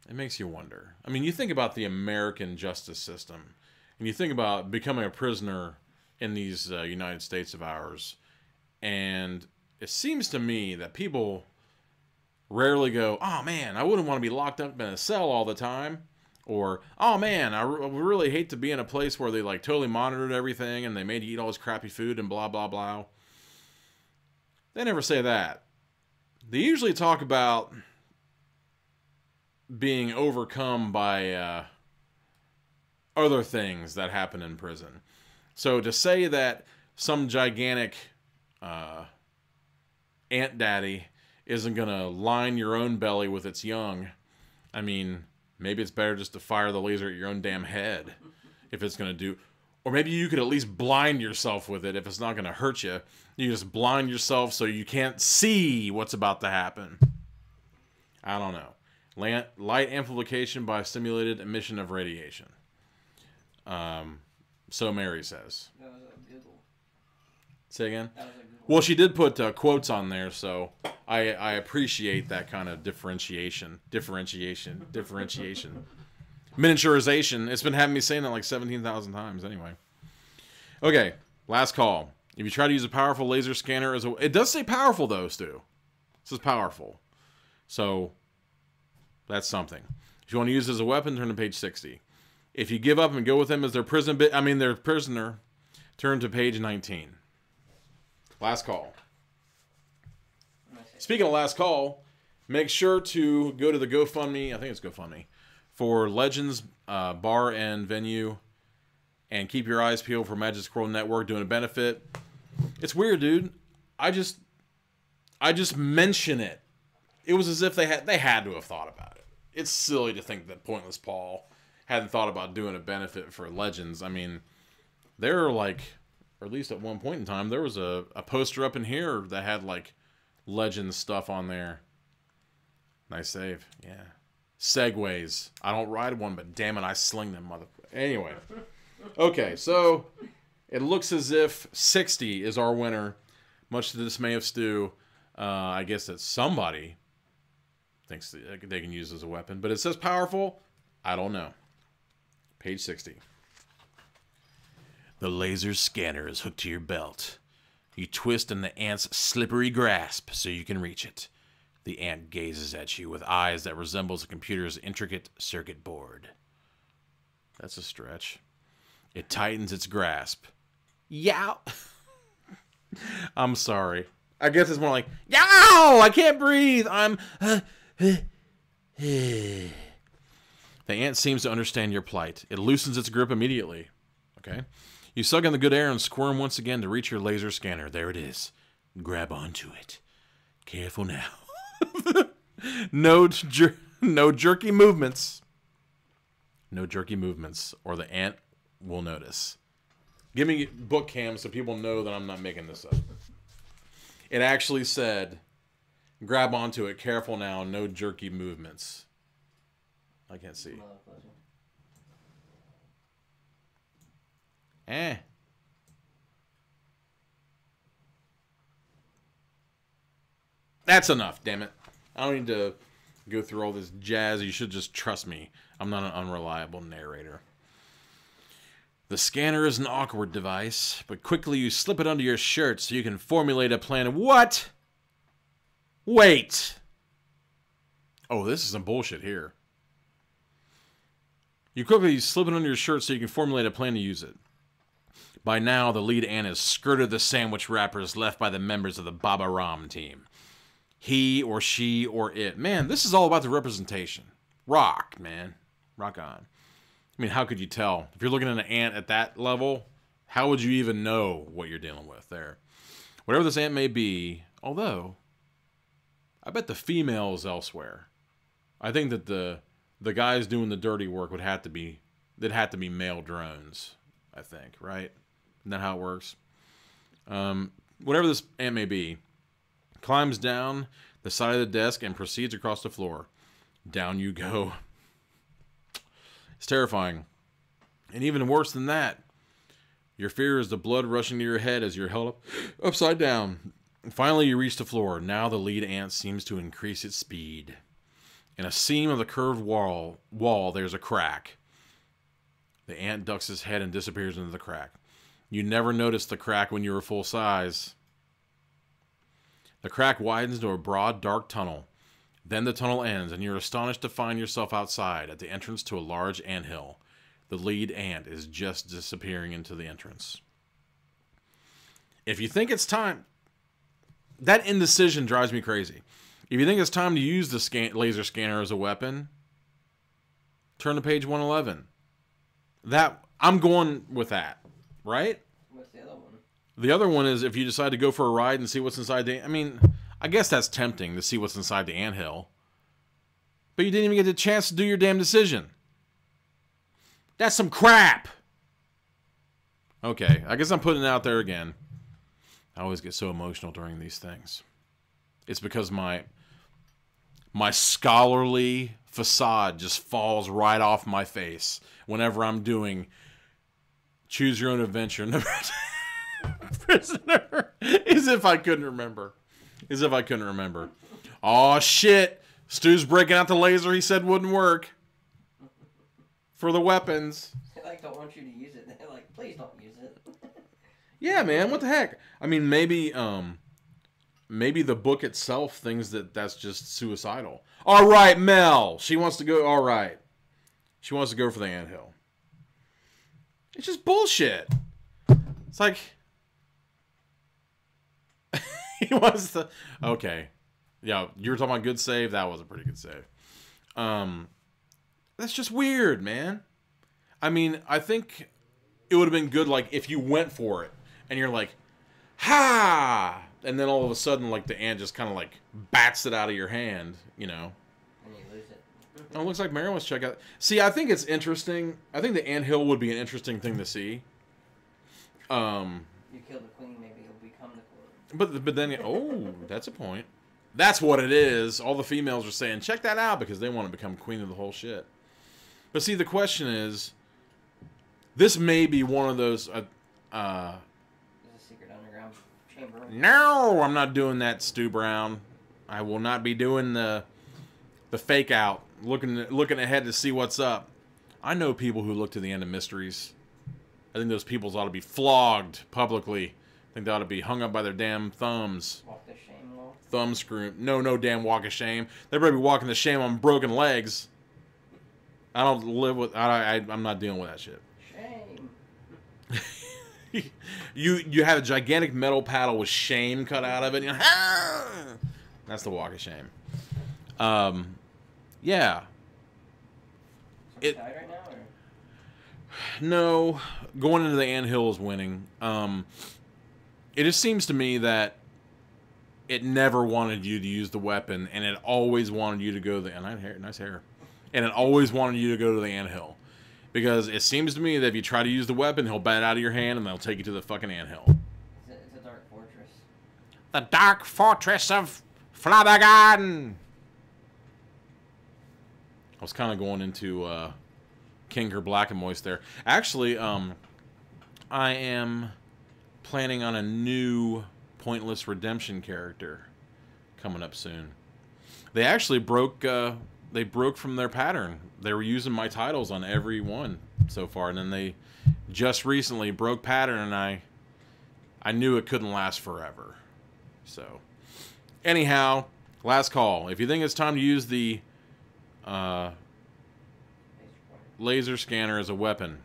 it makes you wonder. I mean, you think about the American justice system, and you think about becoming a prisoner in these United States of ours, and it seems to me that people rarely go, oh man, I wouldn't want to be locked up in a cell all the time. Or, oh man, I really hate to be in a place where they like totally monitored everything and they made you eat all this crappy food and blah, blah, blah. They never say that. They usually talk about being overcome by other things that happen in prison. So to say that some gigantic ant daddy isn't going to line your own belly with its young, I mean, Maybe it's better just to fire the laser at your own damn head if it's going to do... Or maybe you could at least blind yourself with it if it's not going to hurt you. You just blind yourself so you can't see what's about to happen. I don't know. Light amplification by stimulated emission of radiation. So Mary says. That was a Google. Say again? That was a Google. Well, she did put quotes on there, so I appreciate that kind of differentiation. Miniaturization. It's been having me saying that like 17,000 times anyway. Okay, last call. If you try to use a powerful laser scanner as a... It does say powerful, though, Stu. It says powerful. So, that's something. If you want to use it as a weapon, turn to page 60. If you give up and go with them as their prisoner, turn to page 19. Last call. Speaking of last call, make sure to go to the GoFundMe, I think it's GoFundMe, for Legends Bar and Venue, and keep your eyes peeled for Magic Scroll Network doing a benefit. It's weird, dude. I just mention it. It was as if they had to have thought about it. It's silly to think that Pointless Paul hadn't thought about doing a benefit for Legends. I mean, there are like, or at least at one point in time, there was a poster up in here that had like Legends stuff on there. Nice save. Yeah. Segways. I don't ride one, but damn it, I sling them, mother. Anyway. Okay, so it looks as if 60 is our winner, much to the dismay of Stu. I guess that somebody thinks that they can use it as a weapon, but it says powerful. I don't know. Page 60. The laser scanner is hooked to your belt. You twist in the ant's slippery grasp so you can reach it. The ant gazes at you with eyes that resembles a computer's intricate circuit board. That's a stretch. It tightens its grasp. Yow! I'm sorry. I guess it's more like, yow! I can't breathe! The ant seems to understand your plight. It loosens its grip immediately. Okay? You suck in the good air and squirm once again to reach your laser scanner. There it is. Grab onto it. Careful now. No jerky movements. No jerky movements, or the ant will notice. Give me book cam so people know that I'm not making this up. It actually said, grab onto it, careful now, no jerky movements. I can't see. That's enough, damn it. I don't need to go through all this jazz. You should just trust me. I'm not an unreliable narrator. The scanner is an awkward device, but quickly you slip it under your shirt so you can formulate a plan. What? Wait. Oh, this is some bullshit here. You quickly slip it under your shirt so you can formulate a plan to use it. By now, the lead ant has skirted the sandwich wrappers left by the members of the Baba Ram team. He or she or it. Man, this is all about the representation. Rock, man. Rock on. I mean, how could you tell? If you're looking at an ant at that level, how would you even know what you're dealing with there? Whatever this ant may be, although, I bet the female is elsewhere. I think that the guys doing the dirty work would have to be, they'd have to be male drones, I think, right? Isn't that how it works? Whatever this ant may be, climbs down the side of the desk and proceeds across the floor. Down you go. It's terrifying. And even worse than that, your fear is the blood rushing to your head as you're held upside down. And finally, you reach the floor. Now the lead ant seems to increase its speed. In a seam of the curved wall, there's a crack. The ant ducks his head and disappears into the crack. You never noticed the crack when you were full size. The crack widens to a broad, dark tunnel. Then the tunnel ends, and you're astonished to find yourself outside at the entrance to a large anthill. The lead ant is just disappearing into the entrance. If you think it's time... That indecision drives me crazy. If you think it's time to use the laser scanner as a weapon, turn to page 111. I'm going with that, right? What's the other one? The other one is if you decide to go for a ride and see what's inside the... I mean, I guess that's tempting to see what's inside the anthill. but you didn't even get the chance to do your damn decision. That's some crap. Okay, I guess I'm putting it out there again. I always get so emotional during these things. It's because my scholarly facade just falls right off my face whenever I'm doing Choose Your Own Adventure number 10. Prisoner. As if I couldn't remember. Oh shit. Stu's breaking out the laser he said wouldn't work. For the weapons. They like don't want you to use it. They're like, please don't use it. Yeah, man, what the heck? I mean, maybe the book itself thinks that's just suicidal. All right, Mel. She wants to go. All right. She wants to go for the anthill. It's just bullshit. It's like he wants to. Okay, yeah. You were talking about good save. That was a pretty good save. That's just weird, man. I mean, I think it would have been good, like, if you went for it and you're like, ha! And then all of a sudden, like, the ant just kind of, like, bats it out of your hand, you know? And you lose it. Oh, it looks like Mary wants to check out. See, I think it's interesting. I think the anthill would be an interesting thing to see. You kill the queen, maybe he'll become the queen. But then, oh, that's a point. That's what it is. All the females are saying, check that out, because they want to become queen of the whole shit. But see, the question is, this may be one of those... There's a secret underground chamber. No, I'm not doing that, Stu Brown. I will not be doing the fake out, looking ahead to see what's up. I know people who look to the end of mysteries. I think those people ought to be flogged publicly. I think they ought to be hung up by their damn thumbs. Walk the shame law. Thumb screw. No damn walk of shame. They better be walking the shame on broken legs. I don't live with... I'm not dealing with that shit. Shame. You have a gigantic metal paddle with shame cut out of it. And that's the walk of shame. Yeah. So tied right now, or? No, going into the anthill is winning. It just seems to me that it never wanted you to use the weapon, and it always wanted you to go the... Nice hair. And it always wanted you to go to the anthill. Because it seems to me that if you try to use the weapon, he'll bat it out of your hand, and they'll take you to the fucking anthill. It's a dark fortress. The Dark Fortress of Flabbergarden. I was kind of going into Kinger Black and Moist there. Actually, I am planning on a new Pointless Redemption character coming up soon. They actually broke from their pattern. They were using my titles on every one so far, and then they just recently broke pattern, and I knew it couldn't last forever. So, anyhow, last call. If you think it's time to use the laser scanner as a weapon,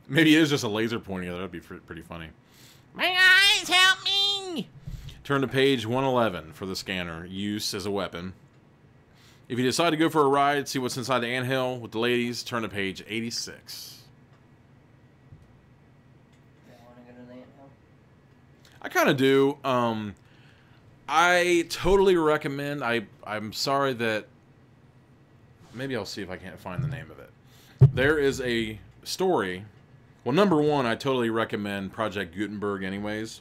maybe it is just a laser pointing. That would be pretty funny. My eyes, help me! Turn to page 111 for the scanner. Use as a weapon. If you decide to go for a ride, see what's inside the anthill with the ladies, turn to page 86. You want to go to the anthill? I kind of do. I totally recommend. I'm sorry that... Maybe I'll see if I can't find the name of it. There is a story. Well, number one, I totally recommend Project Gutenberg anyways.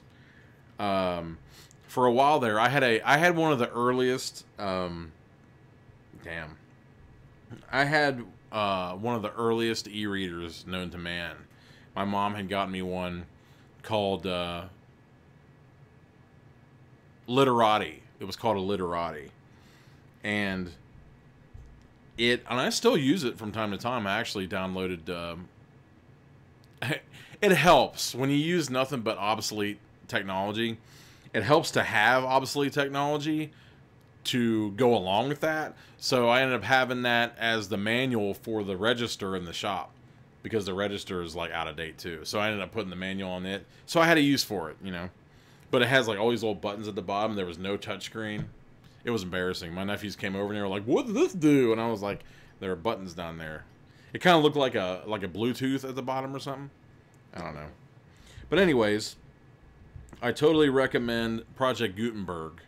For a while there, I had one of the earliest... I had one of the earliest e-readers known to man. My mom had gotten me one called Literati. It was called a Literati. And I still use it from time to time. I actually downloaded... it helps. When you use nothing but obsolete technology, it helps to have obsolete technology to go along with that. So I ended up having that as the manual for the register in the shop, because the register is like out of date too. So I ended up putting the manual on it. So I had a use for it, you know. But it has like all these little buttons at the bottom. There was no touchscreen. It was embarrassing. My nephews came over and they were like, "What does this do?" And I was like, "There are buttons down there." It kind of looked like a Bluetooth at the bottom or something. I don't know. But anyways, I totally recommend Project Gutenberg.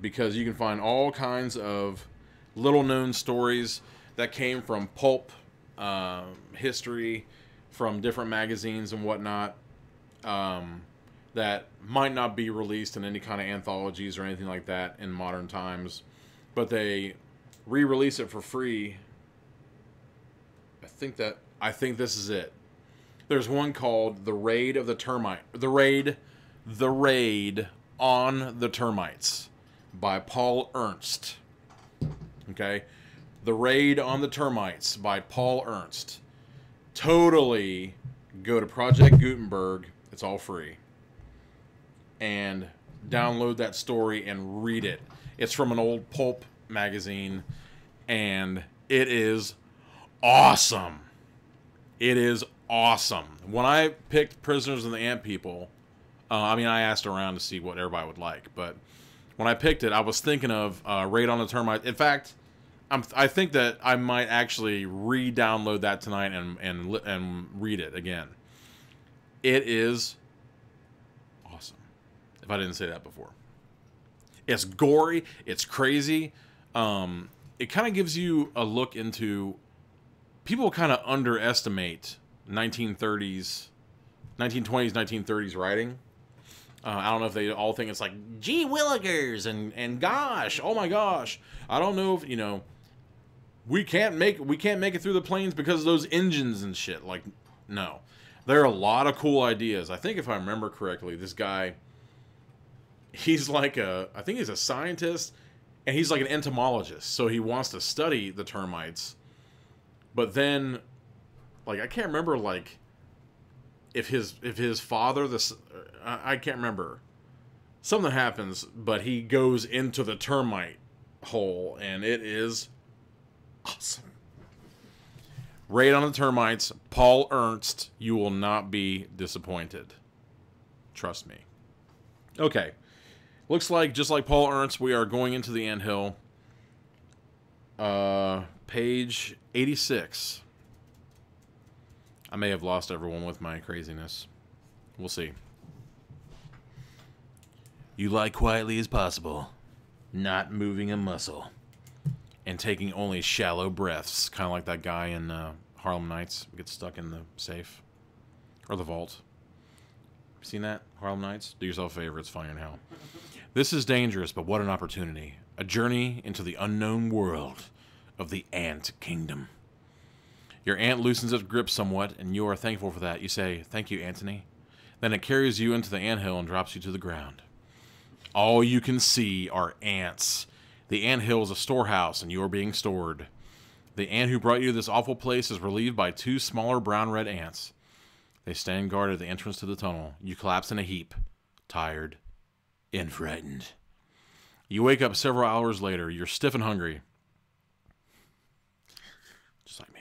Because you can find all kinds of little-known stories that came from pulp history, from different magazines and whatnot, that might not be released in any kind of anthologies or anything like that in modern times, but they re-release it for free. I think this is it. There's one called The Raid of the Termite. The Raid on the Termites by Paul Ernst. Okay? The Raid on the Termites by Paul Ernst. Totally go to Project Gutenberg. It's all free. And download that story and read it. It's from an old pulp magazine, and it is awesome. It is awesome. When I picked Prisoners of the Ant People, I asked around to see what everybody would like, but when I picked it, I was thinking of Raid on the Termites. In fact, I think that I might actually re-download that tonight and read it again. It is awesome. If I didn't say that before. It's gory. It's crazy. It kind of gives you a look into... People kind of underestimate 1920s, 1930s writing. I don't know if they all think it's like, gee willikers, and gosh, oh my gosh. I don't know if, we can't make it through the plains because of those engines and shit. Like, no. There are a lot of cool ideas. I think if I remember correctly, this guy, he's like I think he's a scientist, and he's like an entomologist. So he wants to study the termites. But then, like, I can't remember, like, if his father, I can't remember. Something happens, but he goes into the termite hole, and it is awesome. Raid on the Termites, Paul Ernst. You will not be disappointed. Trust me. Okay. Looks like, just like Paul Ernst, we are going into the anthill. Page 86. I may have lost everyone with my craziness. We'll see. You lie quietly as possible, not moving a muscle, and taking only shallow breaths, kind of like that guy in Harlem Nights gets stuck in the safe or the vault. Seen that? Harlem Nights? Do yourself a favor, it's funny in hell. This is dangerous, but what an opportunity. A journey into the unknown world of the ant kingdom. Your ant loosens its grip somewhat, and you are thankful for that. You say, "Thank you, Antony." Then it carries you into the anthill and drops you to the ground. All you can see are ants. The anthill is a storehouse, and you are being stored. The ant who brought you to this awful place is relieved by two smaller brown-red ants. They stand guard at the entrance to the tunnel. You collapse in a heap, tired and frightened. You wake up several hours later. You're stiff and hungry. Just like me.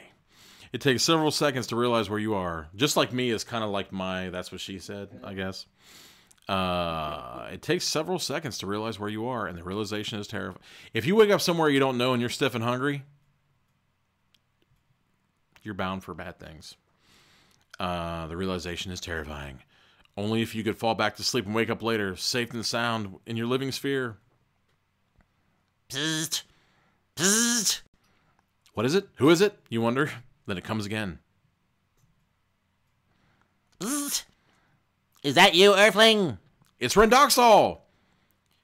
It takes several seconds to realize where you are. Just like me is kind of like my, that's what she said, I guess. It takes several seconds to realize where you are, and the realization is terrifying. If you wake up somewhere you don't know and you're stiff and hungry, you're bound for bad things. The realization is terrifying. Only if you could fall back to sleep and wake up later, safe and sound in your living sphere. Psst. Psst. What is it? Who is it? You wonder. Then it comes again. Psst. Is that you, Earthling? It's Rendoxol.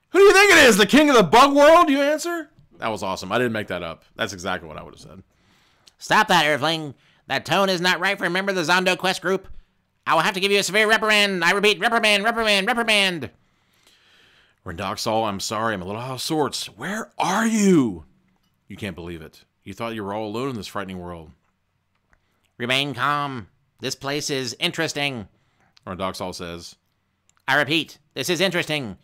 Who do you think it is? The king of the bug world, you answer? That was awesome. I didn't make that up. That's exactly what I would have said. Stop that, Earthling. That tone is not right for a member of the Zondo Quest group. I will have to give you a severe reprimand. I repeat, reprimand, reprimand, reprimand. Rendoxol, I'm sorry. I'm a little out of sorts. Where are you? You can't believe it. You thought you were all alone in this frightening world. Remain calm. This place is interesting. Rendoxol says. I repeat, this is interesting,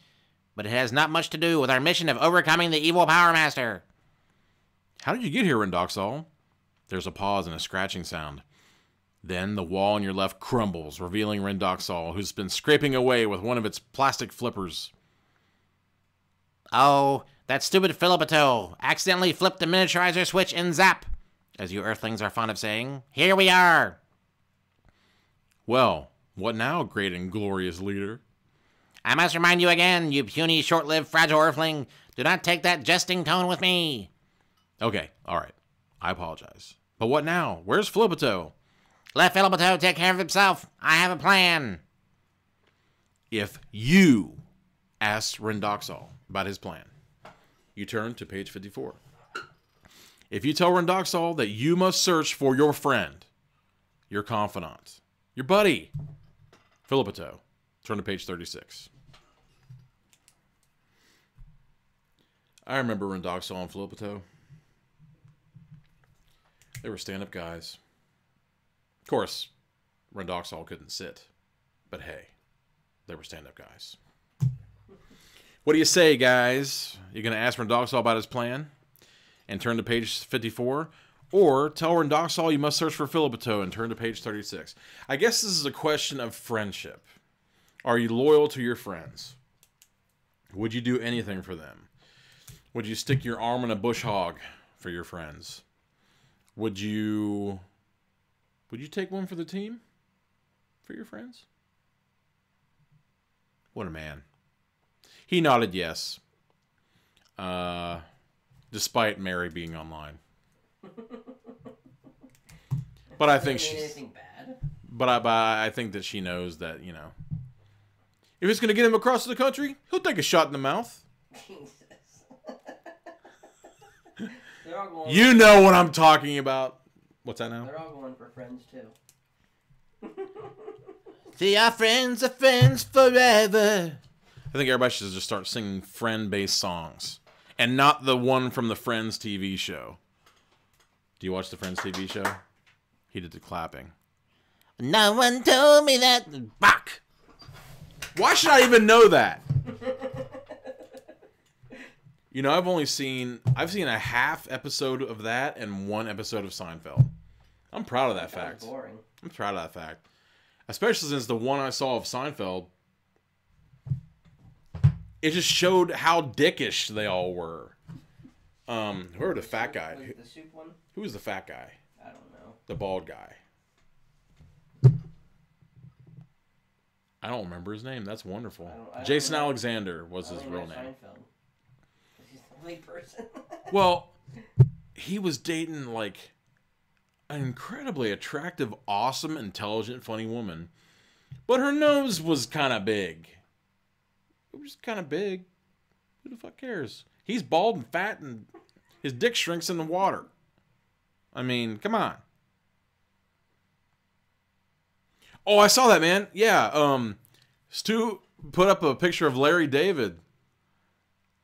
but it has not much to do with our mission of overcoming the evil Power Master. How did you get here, Rendoxol? There's a pause and a scratching sound. Then the wall on your left crumbles, revealing Rendoxol, who's been scraping away with one of its plastic flippers. Oh, that stupid Filipito accidentally flipped the miniaturizer switch and zap, as you Earthlings are fond of saying. Here we are. Well, what now, great and glorious leader? I must remind you again, you puny, short-lived, fragile Earthling, do not take that jesting tone with me. Okay, all right. I apologize. But what now? Where's Flipito? Let Philipito take care of himself. I have a plan. If you asked Rendoxol about his plan, you turn to page 54. If you tell Rendoxol that you must search for your friend, your confidant, your buddy, Philipito, turn to page 36. I remember Rendoxol and Philipito. They were stand-up guys. Of course, Rendoxol couldn't sit. But hey, they were stand-up guys. What do you say, guys? You going to ask Rendoxol about his plan and turn to page 54? Or tell Rendoxol you must search for Philipito and turn to page 36? I guess this is a question of friendship. Are you loyal to your friends? Would you do anything for them? Would you stick your arm in a bush hog for your friends? Would you take one for the team? For your friends? What a man. He nodded yes. Despite Mary being online. But I think she's... anything bad? But I think that she knows that, you know, if it's going to get him across the country, he'll take a shot in the mouth. Jesus. They're all going You know what I'm talking about. What's that now? They're all going for friends, too. See, our friends are friends forever. I think everybody should just start singing friend-based songs. And not the one from the Friends TV show. Do you watch the Friends TV show? He did the clapping. No one told me that. Bach. Why should I even know that? You know, I've seen a half episode of that and one episode of Seinfeld. I'm proud of that fact. Boring. I'm proud of that fact. Especially since the one I saw of Seinfeld, it just showed how dickish they all were. Who were the fat guy? The soup one? Who was the fat guy? I don't know. The bald guy. I don't remember his name. That's wonderful. I don't Jason know. Alexander was his real name. Seinfeld. He's the lead person. Well, he was dating like an incredibly attractive, awesome, intelligent, funny woman. But her nose was kind of big. It was kind of big. Who the fuck cares? He's bald and fat and his dick shrinks in the water. I mean, come on. Oh, I saw that, man. Yeah, Stu put up a picture of Larry David.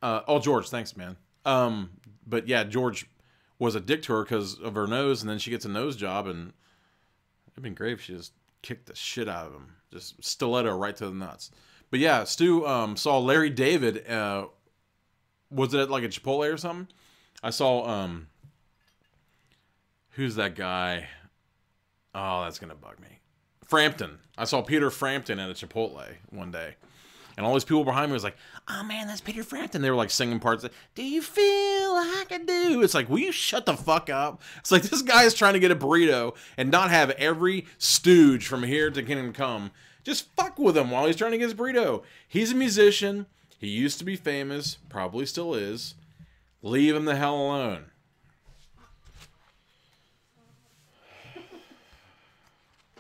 George, thanks, man. But yeah, George was a dick to her because of her nose, and then she gets a nose job, and it'd been great if she just kicked the shit out of him. Just stiletto right to the nuts. But yeah, Stu saw Larry David. Was it at like a Chipotle or something? I saw, who's that guy? Oh, that's going to bug me. Frampton. I saw Peter Frampton at a Chipotle one day. And all these people behind me was like, oh man, that's Peter Frampton. They were like singing parts of, do you feel like I do? It's like, will you shut the fuck up? It's like, this guy is trying to get a burrito and not have every stooge from here to Kingdom Come just fuck with him while he's trying to get his burrito. He's a musician. He used to be famous. Probably still is. Leave him the hell alone.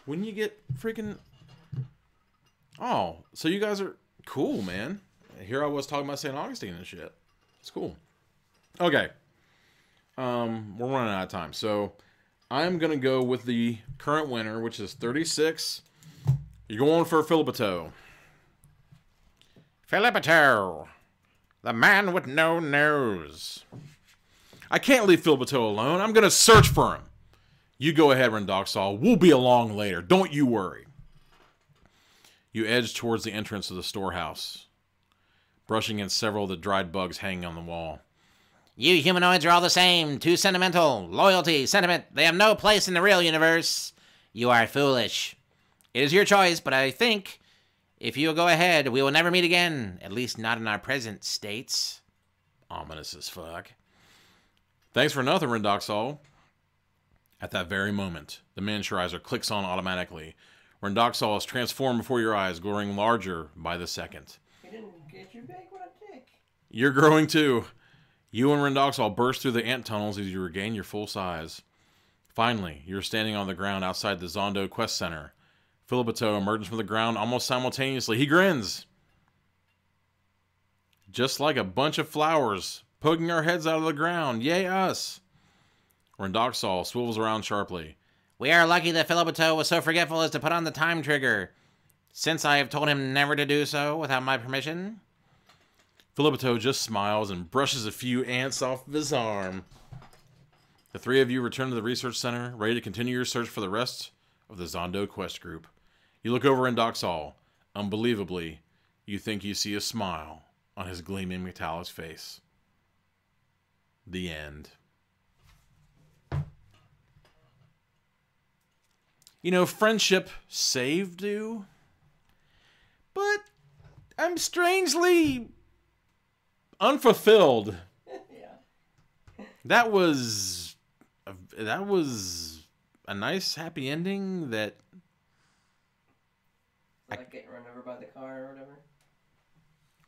When you get freaking... Oh, so you guys are cool, man. Here I was talking about St. Augustine and shit. It's cool. Okay. We're running out of time. So I'm going to go with the current winner, which is 36. You're going for Philipito. Philipito, the man with no nose. I can't leave Philipito alone. I'm going to search for him. You go ahead, Rendoxol. We'll be along later. Don't you worry. You edge towards the entrance of the storehouse, brushing against several of the dried bugs hanging on the wall. You humanoids are all the same. Too sentimental. Loyalty, sentiment, they have no place in the real universe. You are foolish. It is your choice, but I think if you will go ahead, we will never meet again. At least not in our present states. Ominous as fuck. Thanks for nothing, Rendoxol. At that very moment, the miniaturizer clicks on automatically. Rendoxol is transformed before your eyes, growing larger by the second. You didn't get your big one, dick. You're growing too. You and Rendoxal burst through the ant tunnels as you regain your full size. Finally, you're standing on the ground outside the Zondo Quest Center. Philipito emerges from the ground almost simultaneously. He grins. Just like a bunch of flowers, poking our heads out of the ground. Yay, us. Rendoxal swivels around sharply. We are lucky that Philipito was so forgetful as to put on the time trigger, since I have told him never to do so without my permission. Philipito just smiles and brushes a few ants off of his arm. The three of you return to the research center, ready to continue your search for the rest of the Zondo quest group. You look over Rendoxal. Unbelievably, you think you see a smile on his gleaming metallic face. The end. You know, friendship saved you, but I'm strangely unfulfilled. Yeah. That was a nice happy ending that Like getting run over by the car or whatever.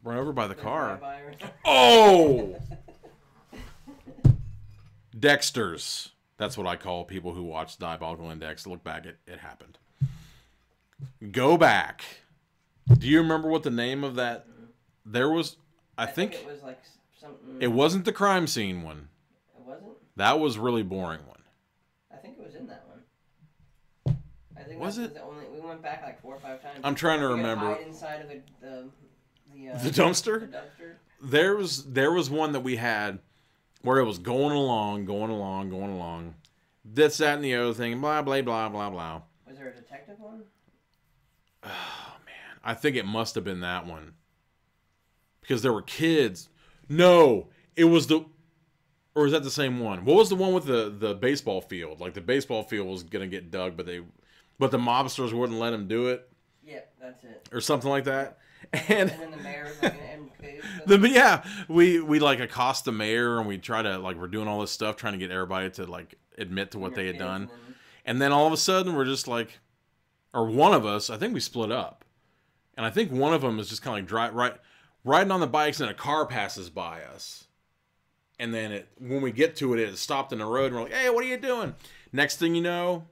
run over by the car. Drive-by or something. Oh! Dexters. That's what I call people who watch Diabolical Index. Look back, it happened. Go back. Do you remember what the name of that? There was, I think it was like something. it wasn't the crime scene one. It wasn't? That was really boring one. I think it was in that one. I think Was that it? The only, we went back like 4 or 5 times. I'm trying to We gotta remember. hide inside of The dumpster? The dumpster. There was one that we had where it was going along. This, that, and the other thing. Blah, blah, blah, blah, blah. Was there a detective one? Oh, man. I think it must have been that one. Because there were kids. No, it was the... Or is that the same one? What was the one with the baseball field? Like, the baseball field was going to get dug, but the mobsters wouldn't let him do it. Yeah, that's it. Or something like that. And then the mayor was like an MK. Yeah, we like accost the mayor and we try to, like, we're doing all this stuff trying to get everybody to, like, admit to what they had done. And then all of a sudden we're just like, or one of us, I think we split up. And I think one of them is just kind of like riding on the bikes and a car passes by us. And then when we get to it, it stopped in the road and we're like, hey, what are you doing? Next thing you know,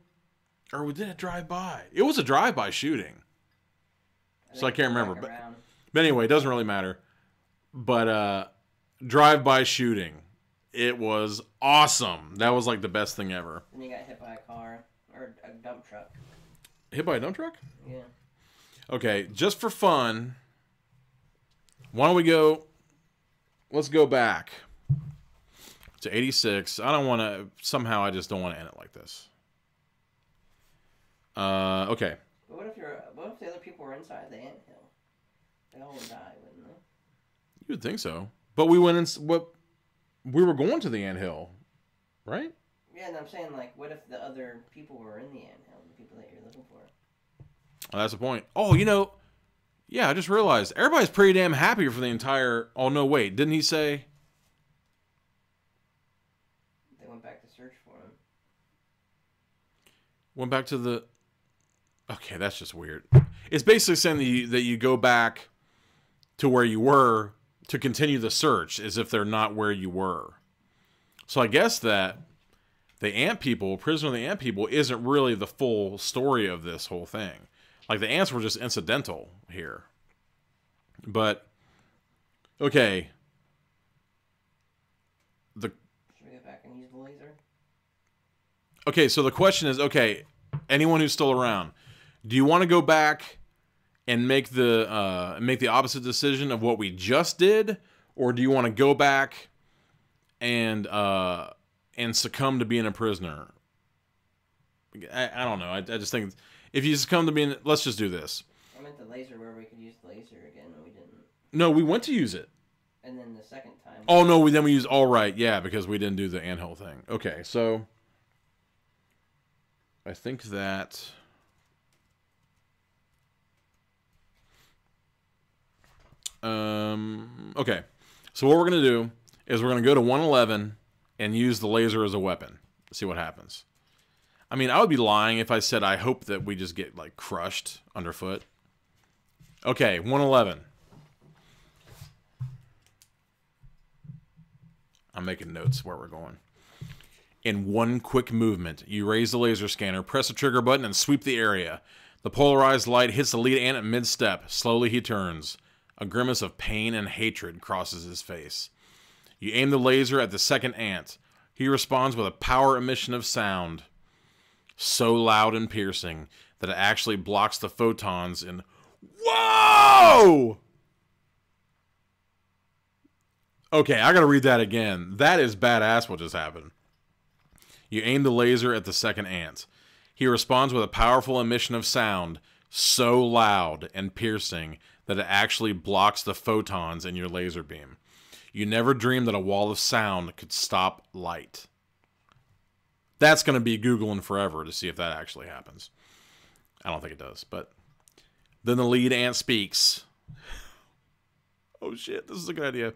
or we did a drive-by. It was a drive-by shooting. So I can't remember. But anyway, it doesn't really matter. But drive-by shooting. It was awesome. That was like the best thing ever. Then you got hit by a car or a dump truck. Hit by a dump truck? Yeah. Okay, just for fun, why don't we go... Let's go back to 86. I don't want to... Somehow I just don't want to end it like this. Okay. But what if the other people were inside the anthill? They all would die, wouldn't they? You would think so. But we went in... We were going to the anthill, right? Yeah, and I'm saying, like, what if the other people were in the anthill, the people that you're looking for? Oh, that's the point. Oh, you know... Yeah, I just realized. Everybody's pretty damn happy for the entire... Oh, no, wait. Didn't he say... They went back to search for him. Went back to the... Okay, that's just weird. It's basically saying that you go back to where you were to continue the search as if they're not where you were. So I guess that the ant people, Prisoner of the Ant People, isn't really the full story of this whole thing. Like, the ants were just incidental here. But, okay. Should we go back and use the laser? Okay, so the question is, okay, anyone who's still around, do you want to go back and make the opposite decision of what we just did, or do you want to go back and succumb to being a prisoner? I don't know. I just think if you succumb to being, let's just do this. I meant the laser where we could use the laser again, and we didn't. No, we went to use it. And then the second time. Oh no, we used all right, yeah, because we didn't do the anthill thing. Okay, so I think that. Okay, so what we're going to do is we're going to go to 111 and use the laser as a weapon. See what happens. I mean, I would be lying if I said I hope that we just get, like, crushed underfoot. Okay, 111. I'm making notes where we're going. In one quick movement, you raise the laser scanner, press the trigger button, and sweep the area. The polarized light hits the lead ant at mid-step. Slowly he turns. A grimace of pain and hatred crosses his face. You aim the laser at the second ant. He responds with a power emission of sound, so loud and piercing that it actually blocks the photons in... Whoa! Okay, I gotta read that again. That is badass what just happened. You aim the laser at the second ant. He responds with a powerful emission of sound, so loud and piercing that it actually blocks the photons in your laser beam. You never dreamed that a wall of sound could stop light. That's going to be Googling forever to see if that actually happens. I don't think it does, but... Then the lead ant speaks. Oh shit, this is a good idea.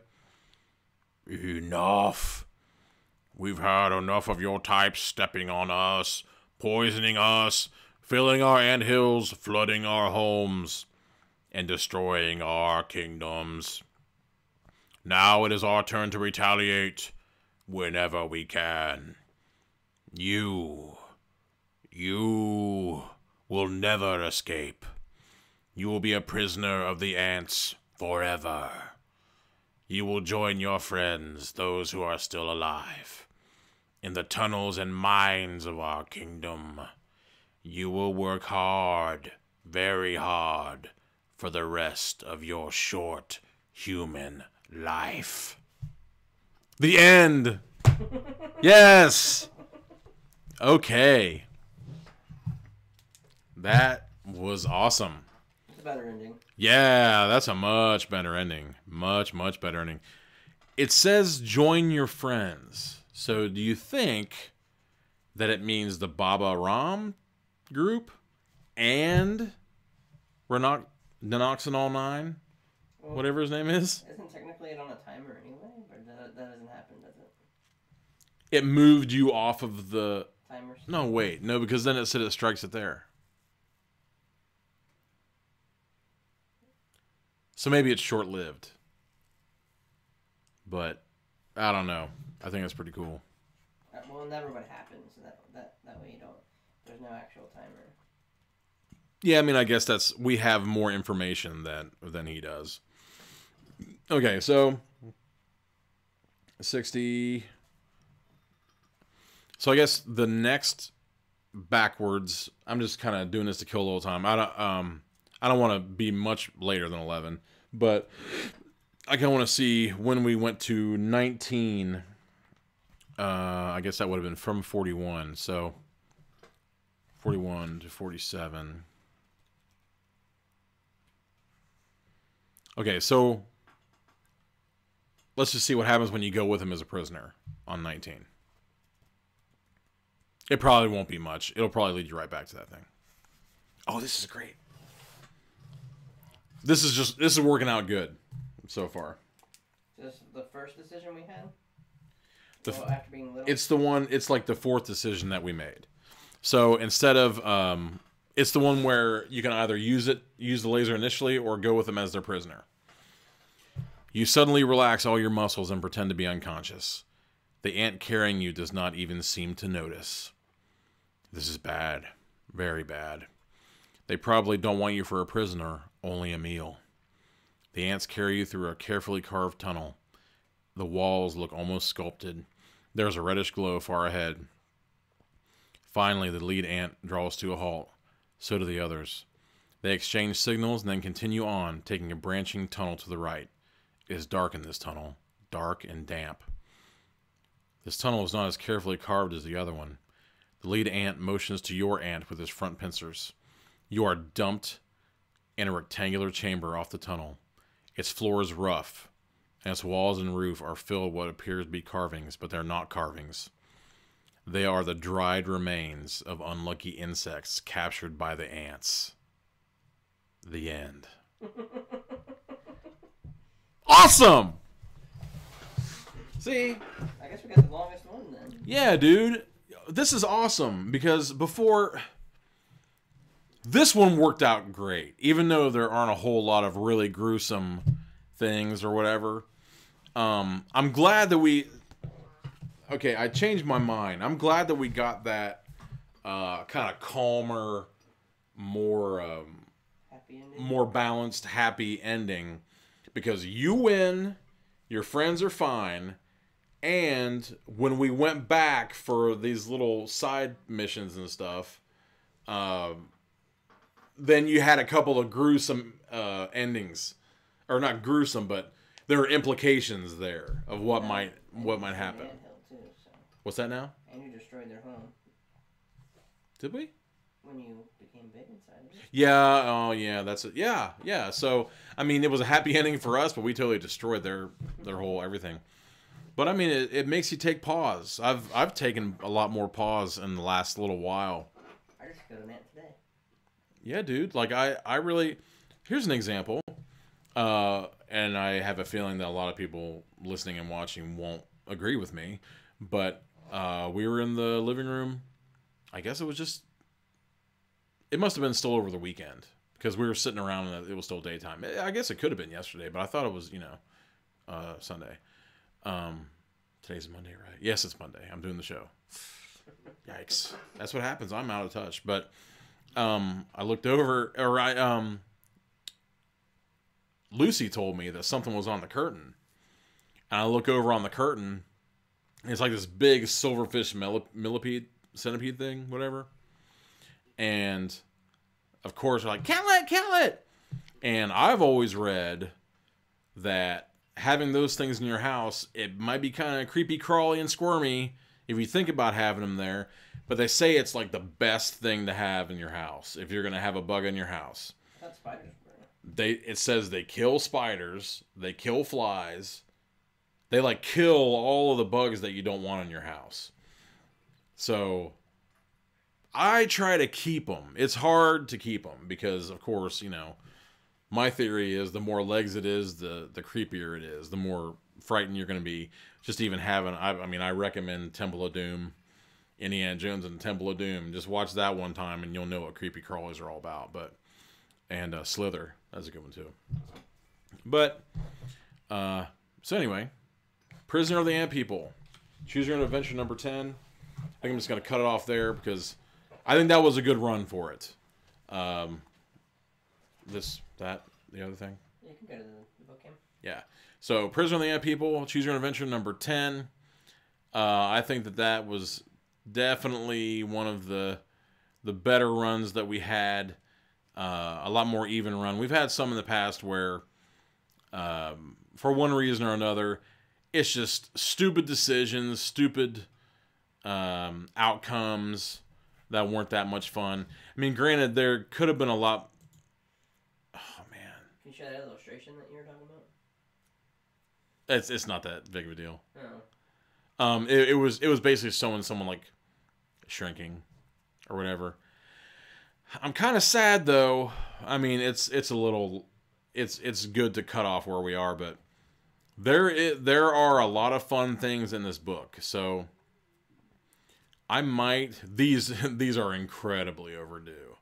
Enough. We've had enough of your type stepping on us, poisoning us, filling our anthills, flooding our homes, and destroying our kingdoms. Now it is our turn to retaliate whenever we can. You will never escape. You will be a prisoner of the ants forever. You will join your friends, those who are still alive, in the tunnels and mines of our kingdom. You will work hard, very hard, for the rest of your short human life. The end! Yes! Okay. That was awesome. It's a better ending. Yeah, that's a much better ending. Much, much better ending. It says join your friends. So do you think that it means the Baba Ram group and Nanoxanol 9? Well, whatever his name is? Isn't technically it on a timer anyway? Or that doesn't happen, does it? It moved you off of the... Timers? No, wait. No, because then it said it strikes it there. So maybe it's short-lived. But, I don't know. I think that's pretty cool. Well, never would happen, so that way you don't... There's no actual timer. Yeah, I mean, I guess that's... We have more information than he does. Okay, so... 60... So I guess the next backwards... I'm just kind of doing this to kill a little time. I don't want to be much later than 11. But I kind of want to see when we went to 19. I guess that would have been from 41. So 41 to 47. Okay, so let's just see what happens when you go with him as a prisoner on 19. It probably won't be much. It'll probably lead you right back to that thing. Oh, this is great. This is working out good so far. This is the first decision we had? After being little? It's like the fourth decision that we made. So instead of, it's the one where you can either use the laser initially or go with them as their prisoner. You suddenly relax all your muscles and pretend to be unconscious. The ant carrying you does not even seem to notice. This is bad. Very bad. They probably don't want you for a prisoner, only a meal. The ants carry you through a carefully carved tunnel. The walls look almost sculpted. There's a reddish glow far ahead. Finally, the lead ant draws to a halt. So do the others. They exchange signals and then continue on, taking a branching tunnel to the right. It is dark in this tunnel. Dark and damp. This tunnel is not as carefully carved as the other one. The lead ant motions to your ant with his front pincers. You are dumped in a rectangular chamber off the tunnel. Its floor is rough, and its walls and roof are filled with what appears to be carvings, but they're not carvings. They are the dried remains of unlucky insects captured by the ants. The end. Awesome! See? I guess we got the longest one then. Yeah, dude. This is awesome, because before... This one worked out great, even though there aren't a whole lot of really gruesome things or whatever. I'm glad that okay, I changed my mind. I'm glad that we got that kind of calmer, more Happy ending. more balanced, happy ending, because you win, your friends are fine, and when we went back for these little side missions and stuff, then you had a couple of gruesome endings, or not gruesome, but there are implications there of what might happen. Too, so. What's that now? And you destroyed their home Did we? when you became big inside of it. Yeah. Oh, yeah. That's it. Yeah. Yeah. So, I mean, it was a happy ending for us, but we totally destroyed their whole everything. But I mean, it makes you take pause. I've taken a lot more pause in the last little while. I just go to Nant today. Yeah, dude. Like I really. Here's an example. And I have a feeling that a lot of people listening and watching won't agree with me. But we were in the living room. I guess it was just. It must have been still over the weekend because we were sitting around and it was still daytime. I guess it could have been yesterday, but I thought it was, Sunday. Today's Monday, right? Yes, it's Monday. I'm doing the show. Yikes. That's what happens. I'm out of touch. But I looked over, or Lucy told me that something was on the curtain. And I look over on the curtain. And it's like this big silverfish millipede, centipede thing, whatever. And, of course, they're like, kill it! And I've always read that having those things in your house, it might be kind of creepy, crawly, and squirmy if you think about having them there. But they say it's like the best thing to have in your house if you're going to have a bug in your house. I thought spiders were. It says they kill spiders, they kill flies, they like kill all of the bugs that you don't want in your house. So I try to keep them. It's hard to keep them because, of course, my theory is the more legs it is, the creepier it is, the more frightened you're going to be. Just even having, I recommend Temple of Doom, Indiana Jones and Temple of Doom. Just watch that one time and you'll know what creepy crawlers are all about. And Slither, that's a good one too. But, so anyway, Prisoner of the Ant People. Choose Your Own Adventure number 10. I think I'm just going to cut it off there because I think that was a good run for it. The other thing? Yeah, you can go to the book game. Yeah. So, Prisoner of the Ant People, Choose Your Own Adventure number 10. I think that was definitely one of the better runs that we had. A lot more even run. We've had some in the past where, for one reason or another, it's just stupid decisions, stupid outcomes that weren't that much fun. I mean, granted, there could have been a lot. Oh man! Can you show that illustration that you were talking about? It's not that big of a deal. Oh. It was basically showing someone like shrinking or whatever. I'm kind of sad though. I mean, it's a little, it's good to cut off where we are, but there are a lot of fun things in this book. So I might, these are incredibly overdue,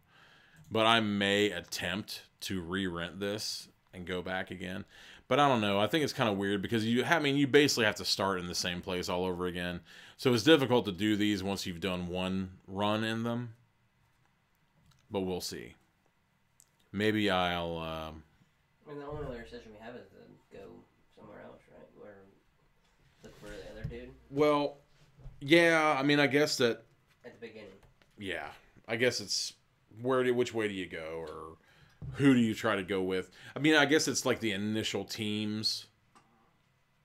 but I may attempt to re-rent this and go back again. But I don't know. I think it's kind of weird because you basically have to start in the same place all over again. So it's difficult to do these once you've done one run in them. But we'll see. Maybe I'll. I mean, the only other session we have is to go somewhere else, right? Or look for the other dude. Well, yeah. I mean, I guess that. At the beginning. Yeah, I guess it's which way do you go, or who do you try to go with? I mean, I guess it's like the initial teams.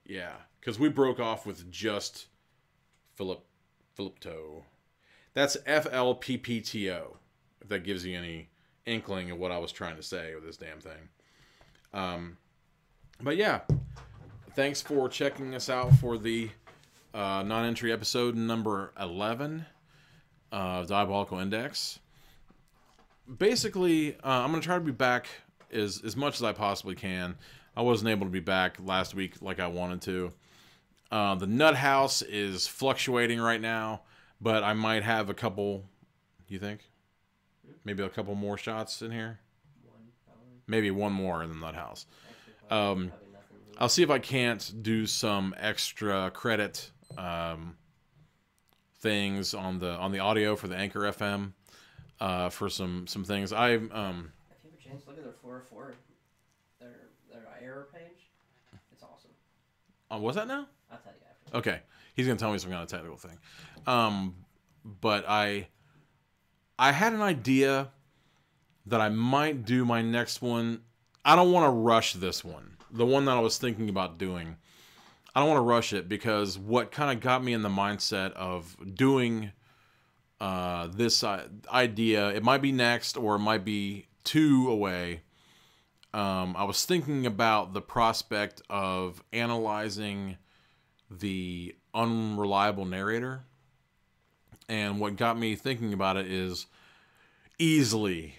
Yeah, because we broke off with just Philippto. That's FLPPTO. If that gives you any inkling of what I was trying to say with this damn thing. But yeah, thanks for checking us out for the non-entry episode number 11 of Diabolical Index. Basically, I'm going to try to be back as much as I possibly can. I wasn't able to be back last week like I wanted to. The Nut House is fluctuating right now, but I might have a couple, you think? Maybe a couple more shots in here? Maybe one more in the Nut House. I'll see if I can't do some extra credit things on the audio for the Anchor FM for some things. If you have a chance, look at their 404, their error page. It's awesome. What's that now? I'll tell you after. Okay, he's gonna tell me some kind of technical thing. But I had an idea that I might do my next one. I don't want to rush this one. The one that I was thinking about doing. I don't want to rush it because what kind of got me in the mindset of doing this idea, it might be next or it might be 2 away. I was thinking about the prospect of analyzing the unreliable narrator. And what got me thinking about it is easily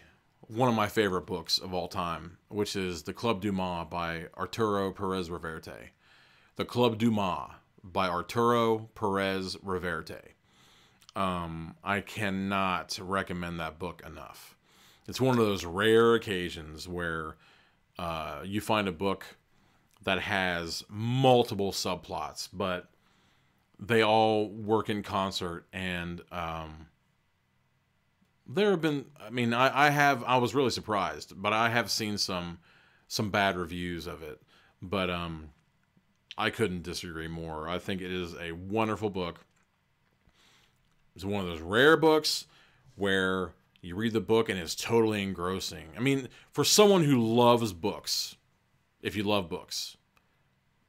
one of my favorite books of all time, which is The Club du Mans by Arturo Perez Reverte. The Club du Mans by Arturo Perez Reverte. I cannot recommend that book enough. It's one of those rare occasions where you find a book that has multiple subplots, but they all work in concert. And there have been, I mean, I was really surprised, but I have seen some bad reviews of it. But I couldn't disagree more. I think it is a wonderful book. It's one of those rare books where you read the book and it's totally engrossing. I mean, for someone who loves books, if you love books,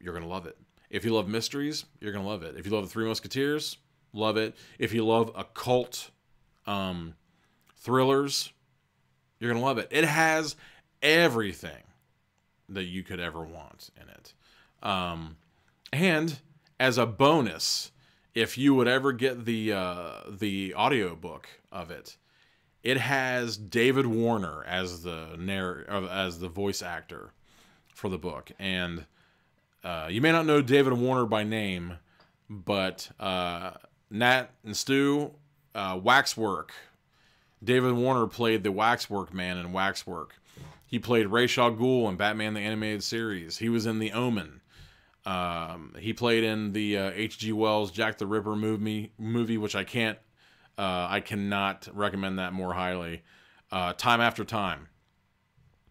you're going to love it. If you love mysteries, you're going to love it. If you love The Three Musketeers, love it. If you love occult thrillers, you're going to love it. It has everything that you could ever want in it. And as a bonus, if you would ever get the audio book of it, it has David Warner as the voice actor for the book. And you may not know David Warner by name, but Nat and Stu, Waxwork. David Warner played the Waxwork man in Waxwork. He played Ra's al Ghul in Batman the Animated Series. He was in The Omen. He played in the H.G. Wells Jack the Ripper movie, which I cannot recommend that more highly. Time After Time.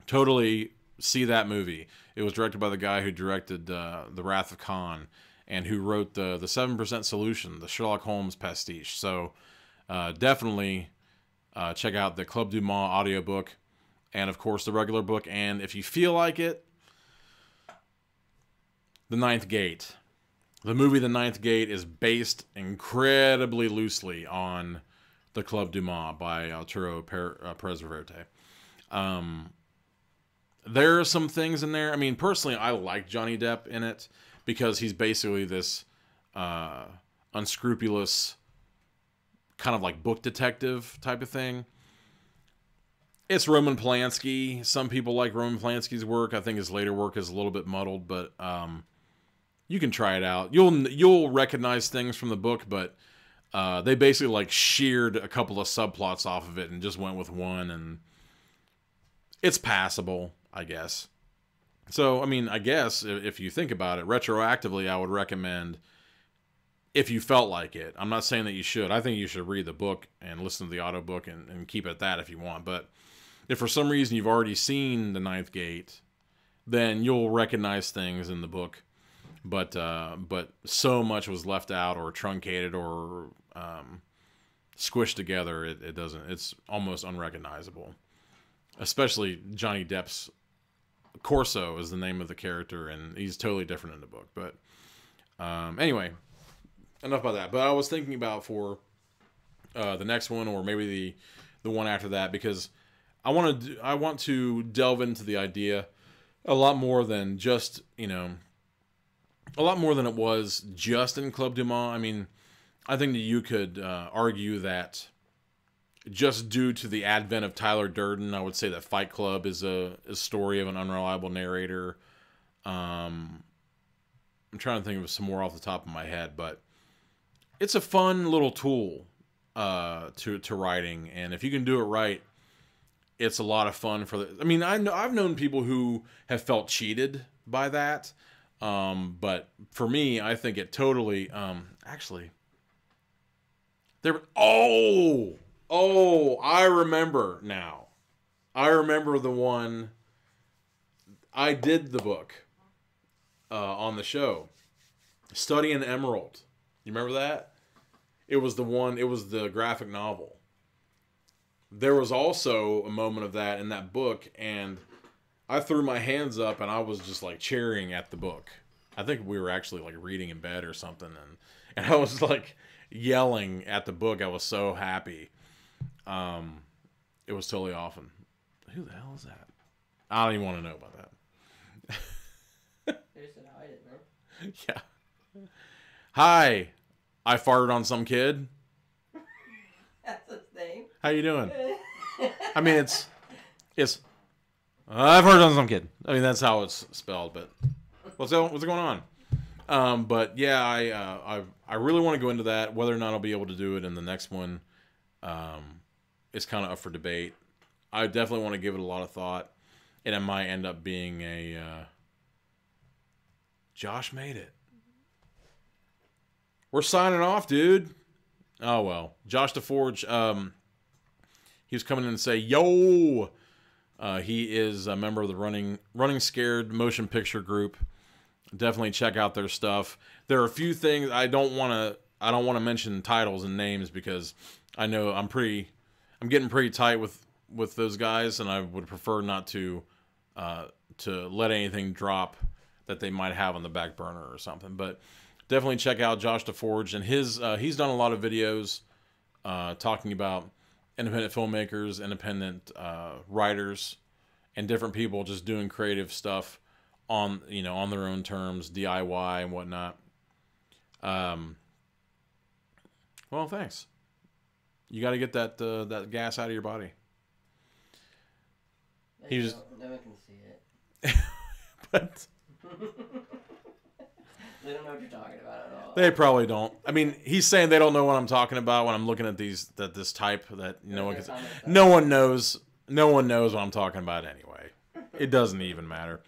Totally see that movie. It was directed by the guy who directed The Wrath of Khan and who wrote the 7% Solution, the Sherlock Holmes pastiche. So definitely check out the Club du Mans audiobook and, of course, the regular book. And if you feel like it, The Ninth Gate. The movie The Ninth Gate is based incredibly loosely on The Club du Mans by Arturo Perez Reverte. There are some things in there. I mean, personally, I like Johnny Depp in it because he's basically this unscrupulous kind of like book detective type of thing. It's Roman Polanski. Some people like Roman Polanski's work. I think his later work is a little bit muddled, but you can try it out. You'll recognize things from the book, but they basically like sheared a couple of subplots off of it and just went with one, and it's passable, I guess. So, I mean, I guess if you think about it, retroactively, I would recommend, if you felt like it. I'm not saying that you should. I think you should read the book and listen to the audiobook and keep it at that if you want. But if for some reason you've already seen The Ninth Gate, then you'll recognize things in the book. But so much was left out or truncated or squished together, it doesn't. It's almost unrecognizable. Especially Johnny Depp's Corso is the name of the character, and he's totally different in the book. But anyway, enough about that. But I was thinking about for the next one, or maybe the one after that, because I want to delve into the idea a lot more than just, a lot more than it was just in Club du Mans. I mean, I think that you could argue that just due to the advent of Tyler Durden, I would say that Fight Club is a story of an unreliable narrator. I'm trying to think of some more off the top of my head, but it's a fun little tool to writing, and if you can do it right, it's a lot of fun I mean, I've known people who have felt cheated by that, but for me, I think it totally. Actually, There. Oh, I remember now. I remember the one. I did the book on the show. Study in Emerald. You remember that? It was the one. It was the graphic novel. There was also a moment of that in that book, and I threw my hands up and I was just like cheering at the book. I think we were actually like reading in bed or something, and I was like yelling at the book. I was so happy. It was totally awesome. Who the hell is that? I don't even want to know about that. They just said hi, didn't they? Yeah. Hi. I farted on some kid. That's his name. How you doing? I mean, it's. I've heard on some kid. I mean, that's how it's spelled. But what's going on? But yeah, I really want to go into that. Whether or not I'll be able to do it in the next one, is kind of up for debate. I definitely want to give it a lot of thought, and it might end up being a. Josh made it. We're signing off, dude. Oh well, Josh DeForge. He was coming in and say, "Yo." He is a member of the Running Scared motion picture group. Definitely check out their stuff. There are a few things I don't want to mention titles and names because I know I'm getting pretty tight with those guys, and I would prefer not to let anything drop that they might have on the back burner or something. But definitely check out Josh DeForge, and he's done a lot of videos talking about independent filmmakers, independent writers, and different people just doing creative stuff on their own terms, DIY and whatnot. Well, thanks. You got to get that gas out of your body. He just no one can see it. but They don't know what you're talking about at all. they probably don't. I mean, he's saying they don't know what I'm talking about when I'm looking at this type that no one knows what I'm talking about anyway. It doesn't even matter.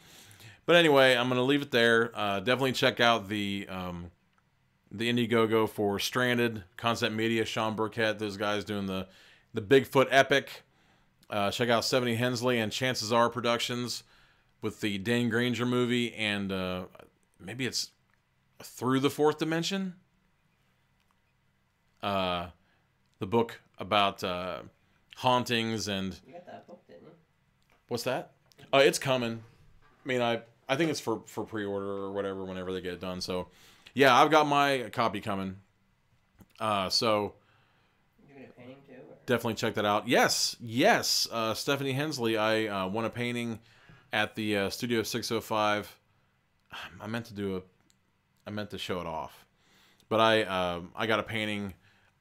But anyway, I'm going to leave it there. Definitely check out the Indiegogo for Stranded, Concept Media, Sean Burkett, those guys doing the Bigfoot epic. Check out 70 Hensley and Chances Are Productions with the Dan Granger movie, and maybe it's Through the Fourth Dimension. The book about hauntings and... You got that book, didn't you? What's that? It's coming. I mean, I think it's for pre-order or whatever whenever they get it done. So, yeah, I've got my copy coming. So... You doing a painting too? Or? Definitely check that out. Yes. Stephanie Hensley, I won a painting at the Studio 605. I meant to show it off, but I got a painting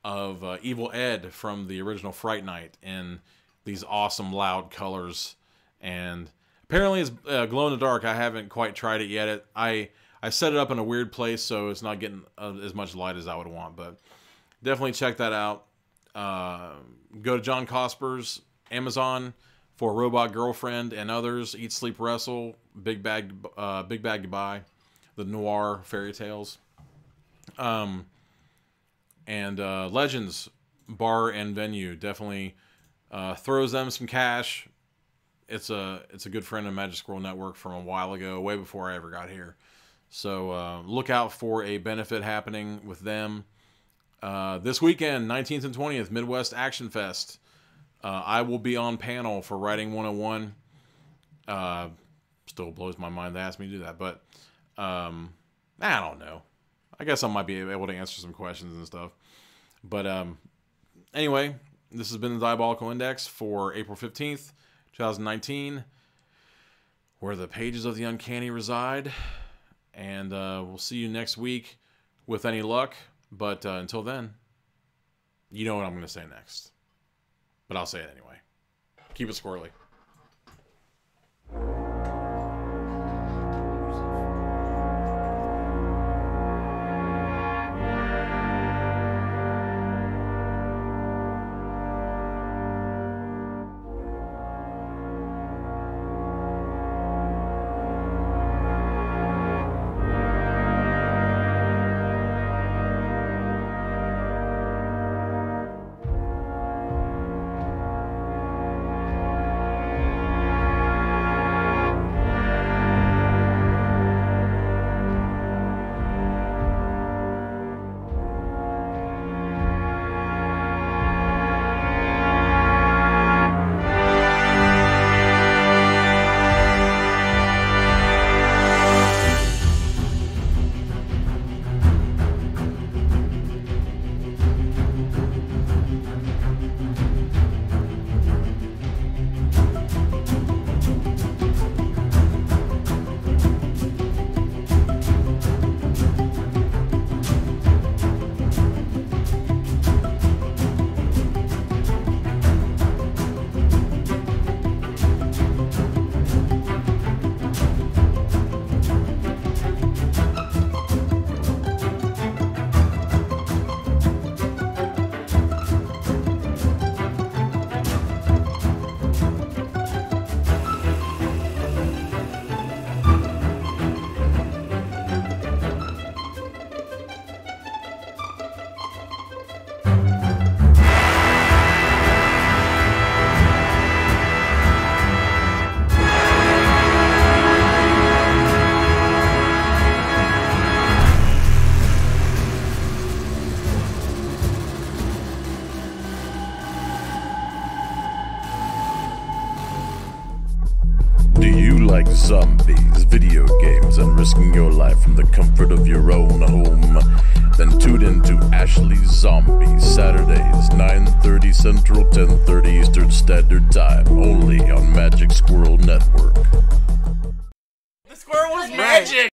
of Evil Ed from the original Fright Night in these awesome loud colors, and apparently it's glow in the dark. I haven't quite tried it yet. I set it up in a weird place, so it's not getting as much light as I would want, but definitely check that out. Go to John Cosper's Amazon for Robot Girlfriend and others. Eat, Sleep, Wrestle, Big Bag Goodbye, the noir fairy tales, and Legends Bar and Venue. Definitely throws them some cash. It's a good friend of Magic Squirrel Network from a while ago, way before I ever got here. So look out for a benefit happening with them. This weekend, 19th and 20th, Midwest Action Fest. I will be on panel for Writing 101. Still blows my mind to ask me to do that, but I don't know. I guess I might be able to answer some questions and stuff. But anyway, this has been the Diabolical Index for April 15th, 2019, where the pages of the uncanny reside. And we'll see you next week with any luck. But until then, you know what I'm going to say next. But I'll say it anyway. Keep it squirrely. like zombies, video games, and risking your life from the comfort of your own home? Then tune in to Ashley's Zombies, Saturdays, 9:30 Central, 10:30 Eastern Standard Time, only on Magic Squirrel Network. The squirrel was magic!